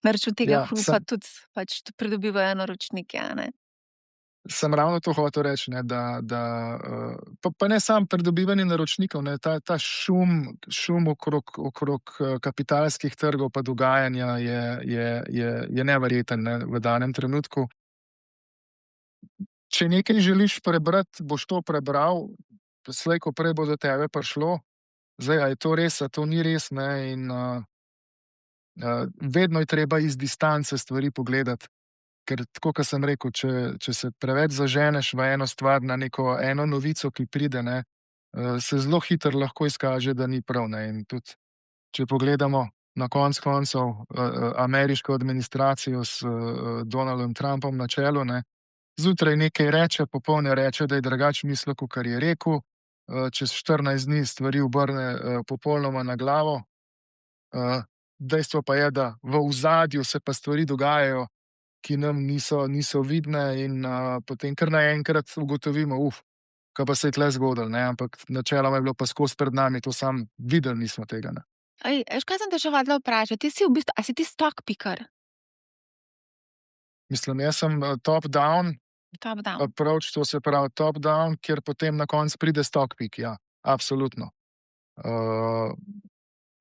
Na račun tega Ja, hrupa tudi pač pridobivajo naročnike, a ne. sem ravno to hotel reči, ne, pa ne samo pridobivanje naročnikov, ne, ta šum okrog kapitalskih trgov pa dogajanja je neverjeten, ne, v danem trenutku. Če nekaj želiš prebrati, boš to prebral, slej ko prej bo do tebe prišlo. Zdaj, a je to res, a to ni res, ne, in vedno je treba iz distance stvari pogledati. Ker tako, kot sem rekel, če se preveč zaženeš v eno stvar, na eno novico, ki pride, ne, se zelo hitro lahko izkaže, da ni prav, ne. In tudi, če pogledamo na konec koncev ameriško administracijo s Donaldom Trumpom na čelu, ne, zjutraj nekaj reče, popoldne reče, da je drugače mislil, kakor je rekel, čez 14 dni stvari obrne popolnoma na glavo. Dejstvo pa je, da v ozadju se pa stvari dogajajo, ki nam niso vidne, in potem kar naenkrat ugotovimo, kaj pa se je tle zgodilo, ne, ampak načeloma je bilo pa skozi pred nami, to samo videli nismo tega, ne. Veš, kaj sem te še hotela vprašati? Ti si v bistvu, a si ti stock picker? Mislim, jaz sem top-down Top-down. approach, to se pravi top-down, kjer potem na koncu pride stock pick, ja, absolutno.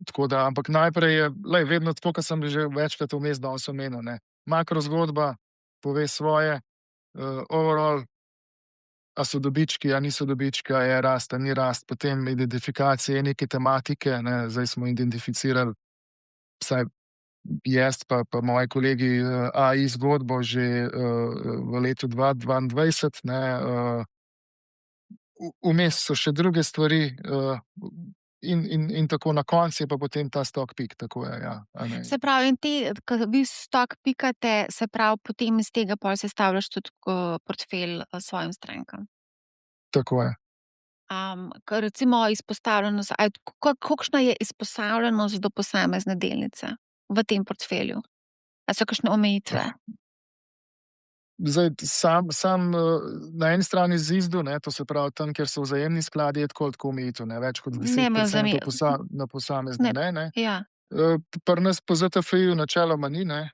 Tako da, ampak najprej je, glej, vedno tako, kot sem že večkrat vmes danes omenil, ne. Makrozgodba pove svoje, overall, a so dobički, a niso dobički, a je rast, a ni rast, potem identifikacije neke tematike, ne. Zdaj smo identificirali, vsaj jaz pa moji kolegi, AI zgodbo že v letu 2022, ne. Vmes so še druge stvari, in tako na koncu je pa potem ta stock pick, tako je, ja, a ne. Se pravi, in ti, ko vi stock pikate, se pravi, potem iz tega pol sestavljaš tudi portfelj svojim strankam. Tako je. Ker recimo izpostavljenost, kolikšna je izpostavljenost do posamezne delnice v tem portfelju? A so kakšne omejitve? Zdaj, sam na eni strani ZISDU, ne, to se pravi tam, kjer so vzajemni skladi, je tako omejitev, ne, več kot Ne, me 10% na posamezne, ne. Ja. Pri nas po ZTFI-ju načeloma ni, ne,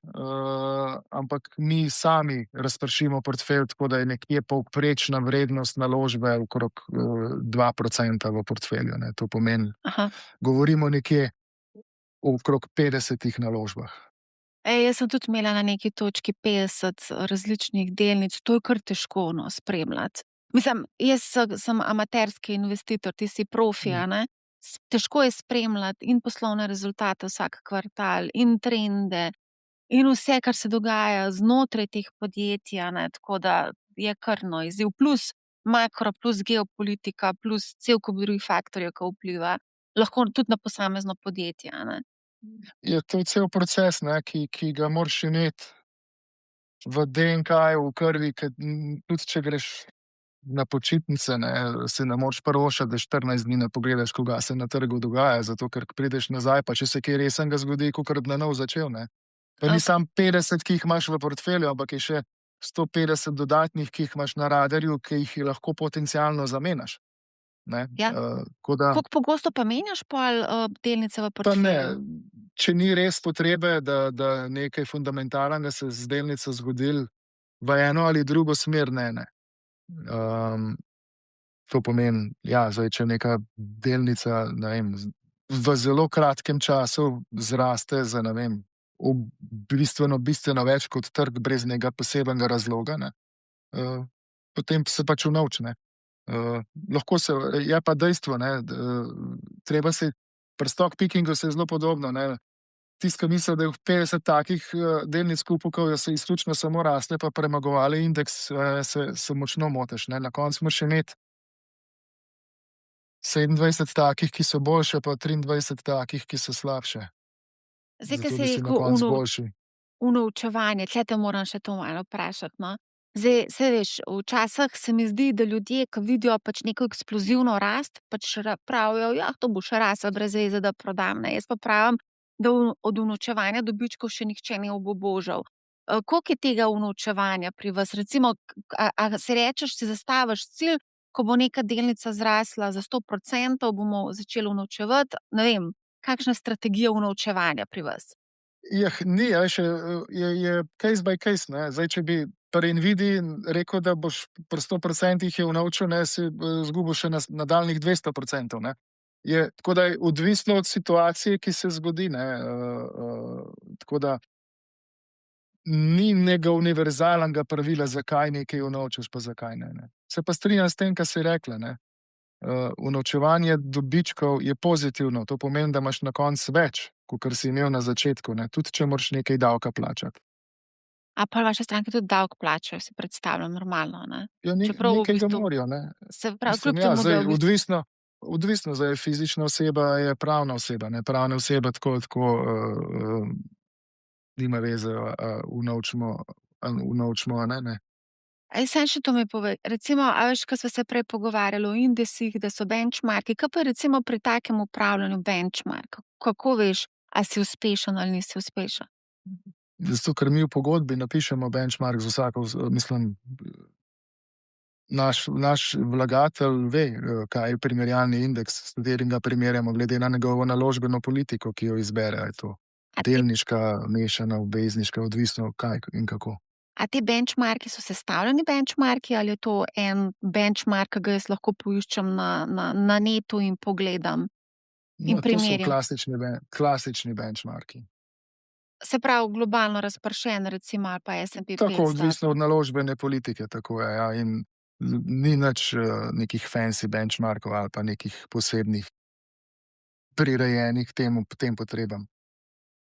ampak mi sami razpršimo portfelj, tako da je nekje povprečna vrednost naložbe okrog 2% v portfelju, ne. To pomeni, Aha. govorimo nekje okrog 50 naložbah. Jaz sem tudi imela na neki točki 50 različnih delnic, to je kar težko, no, spremljati. Mislim, jaz sem amaterski investitor, ti si profi, a ne. Težko je spremljati in poslovne rezultate vsak kvartal in trende in vse, kar se dogaja znotraj teh podjetij, a ne, tako da je kar izziv. Plus makro, plus geopolitika, plus cel kup drugih faktorjev, ki vpliva, lahko tudi na posamezno podjetje, a ne. Je to cel proces, ne, ki ga moraš imeti v DNK-ju, v krvi, tudi če greš na počitnice, ne, si ne moreš privoščiti, da 14 dni ne pogledaš, kaj se na trgu dogaja, zato ker ko prideš nazaj, pa če se kaj resnega zgodi, kakor na nov začel. Ne. Pa ni Ok. samo 50, ki jih imaš v portfelju, ampak je še 150 dodatnih, ki jih imaš na radarju, ki jih lahko potencialno zamenjaš. Ne. Ja. Tako da, Koliko pogosto pa menjaš pol delnice v pa ne, portfelju? če ni res potrebe, da nekaj fundamentalnega se z delnico zgodil v eno ali drugo smer, ne. To pomeni, ja, zdaj, če neka delnica, ne vem, v zelo kratkem času zraste za, ne vem, bistveno več kot trg brez nekega posebnega razloga, ne, uh, potem se pač unovčne. Lahko se, je pa dejstvo, ne, treba se, pri stock pickingu se je zelo podobno, ne. Tisti, ki misli, da je 50 takih delnic kupil, ki so izključno samo rasle, pa premagovali indeks, se močno motiš, ne. Na koncu moraš imeti 27 takih, ki so boljše, pa 23 takih, ki so slabše. Zdaj, ki Zato, si da si na rekel koncu boljši. unovčevanje, tle te moram še to malo vprašati, no. Zdaj, saj veš, včasih se mi zdi, da ljudje, ko vidijo pač neko eksplozivno rast, pač pravijo, ja, to bo še raslo brez veze, da prodam, ne. Jaz pa pravim, da od unovčevanja dobičkov še nihče ni obubožal. Koliko je tega unovčevanja pri vas? Recimo, a si rečeš, si zastaviš cilj, ko bo neka delnica zrasla za 100%, bomo začeli unovčevati, ne vem, kakšna je strategija unovčevanja pri vas? Ni, še je case by case, ne. Zdaj, če bi pri Nvidii rekel, da boš pri 100% je unovčil, ne, si izgubil še nadaljnjih 200%, ne. Tako da je odvisno od situacije, ki se zgodi, ne. Tako da ni nekega univerzalnega pravila, zakaj nekaj unovčiš, pa zakaj ne, ne. Se pa strinjam s tem, kar si rekla, ne. Unovčevanje dobičkov je pozitivno, to pomeni, da imaš na koncu več, kakor si imel na začetku, ne, tudi če moraš nekaj davka plačati. A pol vaše stranke tudi davek plačajo, si predstavljam, normalno, ne? Ja, Čeprav v nekaj ga bistvu, morajo, ne. se pravi, Mislim, kljub ja, temu, da zdaj v bistvu odvisno, zdaj je fizična oseba, je pravna oseba, ne. Pravne osebe tako nima veze, a unovčimo, a ne. Samo še to mi povej, recimo, a veš, ko sva se prej pogovarjali o indesih, da so benchmarki, kaj pa je recimo pri takem upravljanju benchmark? Kako veš, a si uspešen ali nisi uspešen? Zato, ker mi v pogodbi napišemo benchmark z vsako, mislim, naš vlagatelj ve, kaj je primerjalni indeks, s katerim ga primerjamo, glede na njegovo naložbeno politiko, ki jo izbere, a je to A te, delniška, mešana, obvezniška, odvisno kaj in kako. a te benchmarki so sestavljeni benchmarki ali je to en benchmark, ki ga jaz lahko poiščem na netu in pogledam in No, to so primerjam? klasični benchmarki. Se pravi, globalno razpršen, recimo, ali pa S&P Tako, 500 ali odvisno pa. od naložbene politike, tako je, ja, in ni nič nekih fancy benchmarkov ali pa nekih posebnih prirejenih tem potrebam.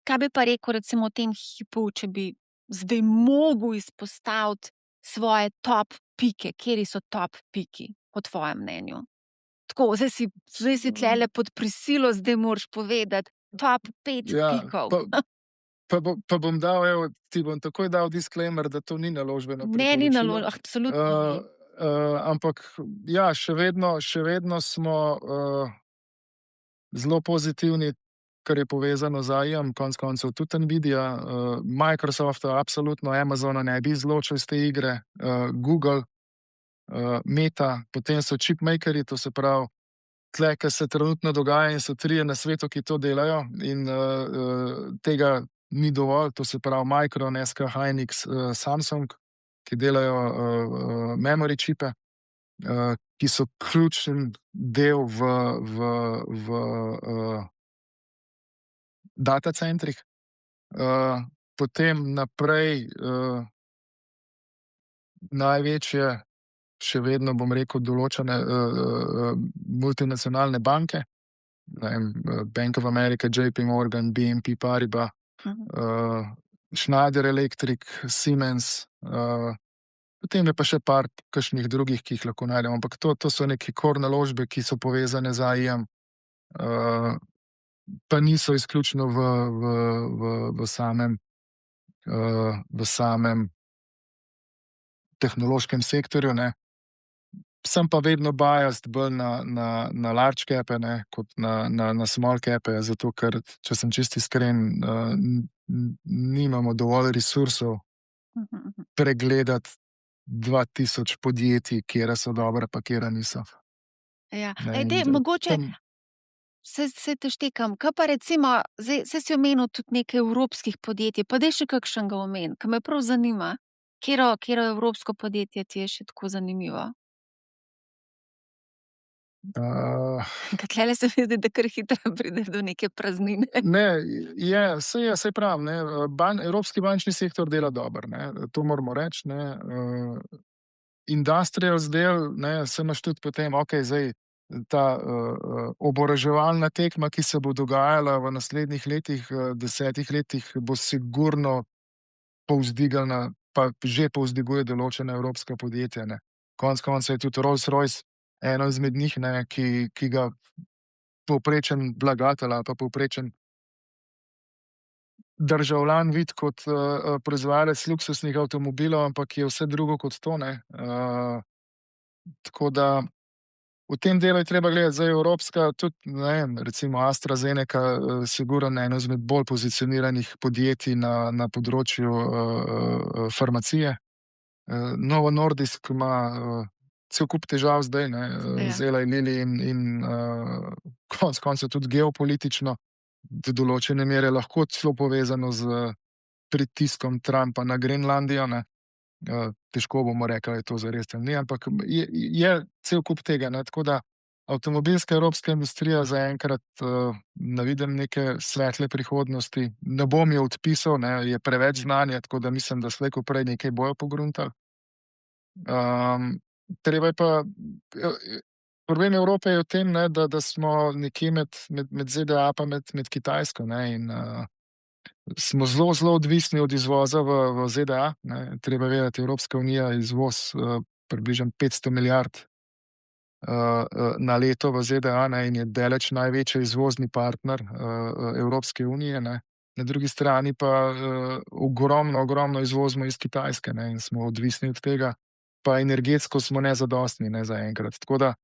Kaj bi pa rekel, recimo, v tem hipu, če bi zdaj mogel izpostaviti svoje top pike, kateri so top piki, po tvojem mnenju? Tako, zdaj si tlele pod prisilo, zdaj moraš povedati top 5 Ja, pikov. pa bom dal, evo, ti bom takoj dal disclaimer, da to ni naložbeno Ne, ni priporočilo. absolutno ni. Ampak ja, še vedno smo zelo pozitivni, kar je povezano z AI-jem, konec koncev tudi Nvidia, Microsofta, absolutno Amazona ne bi izločil iz te igre, Google, Meta, potem so chipmakerji, to se pravi, tle, kar se trenutno dogaja in so trije na svetu, ki to delajo in tega ni dovolj, to se pravi Micron, SK Hynix, Samsung, ki delajo memory čipe, ki so ključen del v data centrih. Potem naprej največje, še vedno bom rekel, določene multinacionalne banke, ne vem, Bank of America, JP Morgan, BNP Paribas, Schneider Electric, Siemens, potem je pa še par kakšnih drugih, ki jih lahko najdemo, ampak to so neke core naložbe, ki so povezane z AI-jem, pa niso izključno v samem tehnološkem sektorju, ne. Sem pa vedno biased bolj na large cape, ne, kot na small cape, zato ker, če sem čisto iskren, nimamo dovolj resursov Mhm, mhm. pregledati 2000 podjetij, kjera so dobra, pa kjera niso. Ja. Ne, Ej, in mogoče tam se te štekam, kaj pa recimo, zdaj saj si omenil tudi nekaj evropskih podjetij, pa daj še kakšnega omeni, ke me prav zanima. Katero evropsko podjetje ti je še tako zanimivo? uh, Ker tulele se mi zdi, da kar hitro pride do neke praznine. ne, saj pravim, ne, evropski bančni sektor dela dobro, ne, to moramo reči, ne, industrials del, ne, saj imaš tudi potem, okej, zdaj ta, oboroževalna tekma, ki se bo dogajala v naslednjih letih, 10 letih, bo sigurno povzdignila, pa že povzdiguje določena evropska podjetja, ne. Konec koncev je tudi Rolls-Royce eno izmed njih, ne, ki ga povprečen vlagatelj ali pa povprečen državljan vidi kot, proizvajalec luksuznih avtomobilov, ampak je vse drugo kot to, ne. Tako da v tem delu je treba gledati zdaj evropska, tudi, ne vem, recimo AstraZeneca, sigurno eno izmed bolj pozicioniranih podjetij na področju, farmacije. Novo Nordisk ima, cel kup težav zdaj, ne, Ja. z Eli Lilly in, konec koncev tudi geopolitično do določene mere lahko celo povezano s pritiskom Trumpa na Grenlandijo, ne. Težko bomo rekli, a je to zares ali ni, ampak je cel kup tega, ne, tako da avtomobilska evropska industrija zaenkrat, ne vidim neke svetle prihodnosti. Ne bom jo odpisal, ne, je preveč znanja, tako da mislim, da slej ko prej nekaj bojo pogruntali. Treba je pa, problem Evrope je v tem, ne, da smo nekje med ZDA pa med Kitajsko, ne, in, smo zelo odvisni od izvoza v ZDA, ne. Treba je vedeti, Evropska unija izvoz, približno 500 milijard, na leto v ZDA, ne, in je daleč največji izvozni partner, Evropske unije, ne. Na drugi strani pa, ogromno izvozimo iz Kitajske, ne, in smo odvisni od tega, pa energetsko smo nezadostni, ne, zaenkrat. Tako da,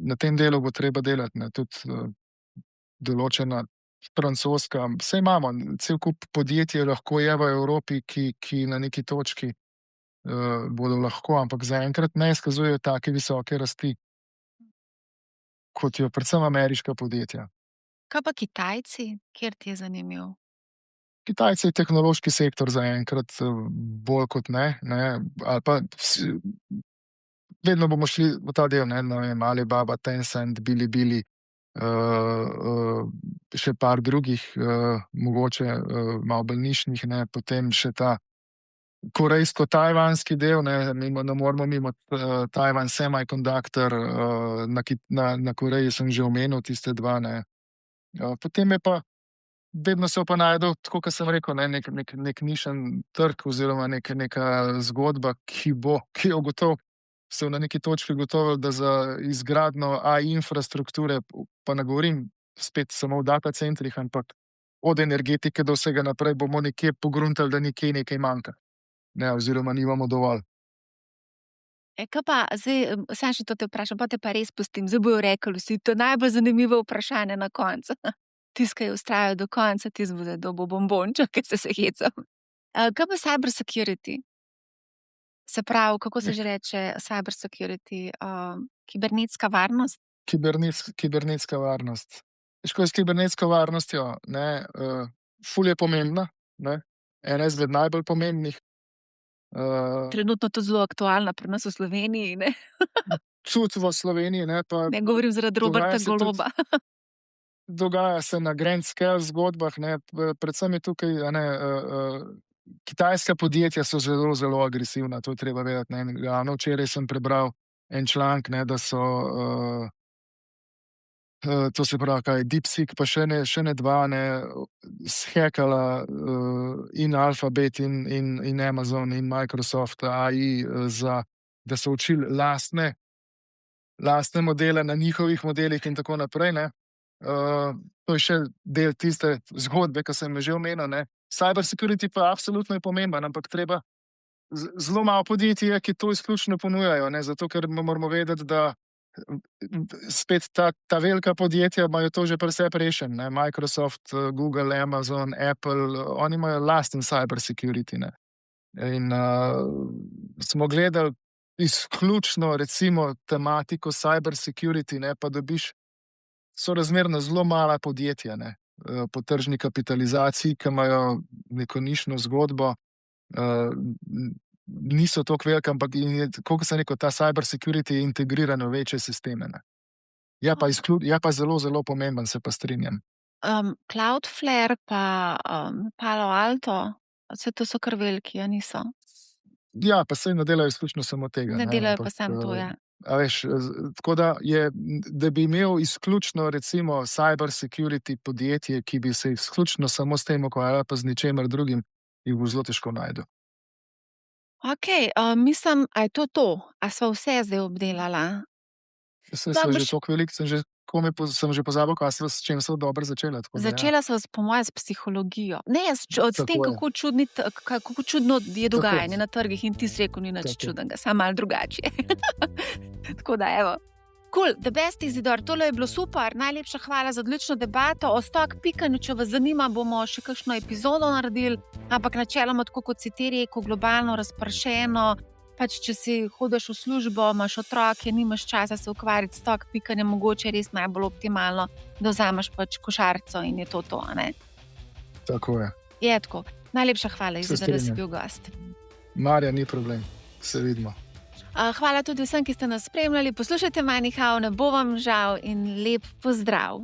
na tem delu bo treba delati, ne, tudi, določena francoska, saj imamo cel kup podjetij lahko je v Evropi, ki na neki točki, bodo lahko, ampak zaenkrat ne izkazujejo take visoke rasti, kot jo predvsem ameriška podjetja. Kaj pa Kitajci? Kateri ti je zanimiv? Kitajci je tehnološki sektor zaenkrat, bolj kot ne, ali pa vedno bomo šli v ta del, ne vem, Alibaba, Tencent, Bilibili, še par drugih, mogoče, malo bolj nišnih, ne, potem še ta korejsko-tajvanski del, ne, ne moremo mimo, Taiwan Semiconductor, na Koreji sem že omenil tiste dva, ne. Potem je pa vedno se bo pa našel, tako kot sem rekel, ne, neki nišni trg oziroma neka zgodba, ki jo gotovo se bo na neki točki ugotovilo, da za izgradnjo AI infrastrukture, pa ne govorim spet samo o data centrih, ampak od energetike do vsega naprej, bomo nekje pogruntali, da nekje nekaj manjka, ne, oziroma nimamo dovolj. Kaj pa zdaj, samo še to te vprašam, pol te pa res pustim. Zdaj bojo rekli vsi, to je najbolj zanimivo vprašanje na koncu. Tisti, ki je vztrajal do konca, tisti bo zdaj dobil bombonček, ker se hecam. Kaj pa cyber security? Se pravi, kako se že reče cyber security, kibernetska varnost? Kibernetska varnost. Veš, kaj je s kibernetsko varnostjo, ne, ful je pomembna, ne, ena izmed najbolj pomembnih. Trenutno to zelo aktualna pri nas v Sloveniji, ne? Tudi v Sloveniji, ne, pa Ne govorim zaradi Roberta dogaja se tudi Goloba. dogaja se na grand scale zgodbah, ne, predvsem je tukaj, a ne, kitajska podjetja so zelo agresivna, to je treba vedeti, ne, in ravno včeraj sem prebral en članek, ne, da so, to se pravi, kaj DeepSeek pa še ne dva, ne, shekala, in Alphabet in Amazon in Microsoft AI, da so učili lastne modele na njihovih modelih in tako naprej, ne. To je še del tiste zgodbe, ki sem jo že omenil, ne. Cyber security pa absolutno je pomemben, ampak treba zelo malo podjetij je, ki to izključno ponujajo, ne, zato ker moramo vedeti, da spet ta velika podjetja imajo to že pri sebi rešeno, ne. Microsoft, Google, Amazon, Apple, oni imajo lasten cyber security, ne. In smo gledali izključno recimo tematiko cyber security, ne, pa dobiš sorazmerno zelo mala podjetja, ne, po tržni kapitalizaciji, ki imajo neko nišno zgodbo, niso toliko velike, ampak kot sem rekel, ta cyber security je integriran v večje sisteme, ne. Je pa zelo, zelo pomemben, se pa strinjam. Cloudflare pa Palo Alto, vse to so kar veliki, a niso? Ja, pa saj ne delajo izključno samo tega, Ne ne, delajo pa ampak, samo to, ja. a veš, tako da je, da bi imel izključno recimo cyber security podjetje, ki bi se izključno samo s tem ukvarjalo, pa z ničemer drugim, jih bo zelo težko najdu. Okej, mislim, a je to to? A sva vse zdaj obdelala? Saj Da sva že boš- toliko veliko, sem že pozabil, s čim sva dobro začela, tako da ja. Začela sva po moje s psihologijo. Ne, s Tako tem, je. kako čudno je dogajanje Tako. na trgih in ti si rekel, ni nič Tako. čudnega, samo malo drugače. Tako da, evo. Cool, the best Izidor, tole je bilo super, najlepša hvala za odlično debato. O stock pikanju, če vas zanima, bomo še kakšno epizodo naredili, ampak načeloma, tako kot si ti rekel, globalno razpršeno, pač če si hodiš v službo, imaš otroke, nimaš časa se ukvarjati s stock pikanjem, mogoče je res najbolj optimalno, da vzameš pač košarico in je to, a ne? Tako je. Je tako. Najlepša hvala, Se Izidor, da si strinjam. bil gost. Marja, ni problem. Se vidimo. Hvala tudi vsem, ki ste nas spremljali. Poslušajte Money How, ne bo vam žal in lep pozdrav.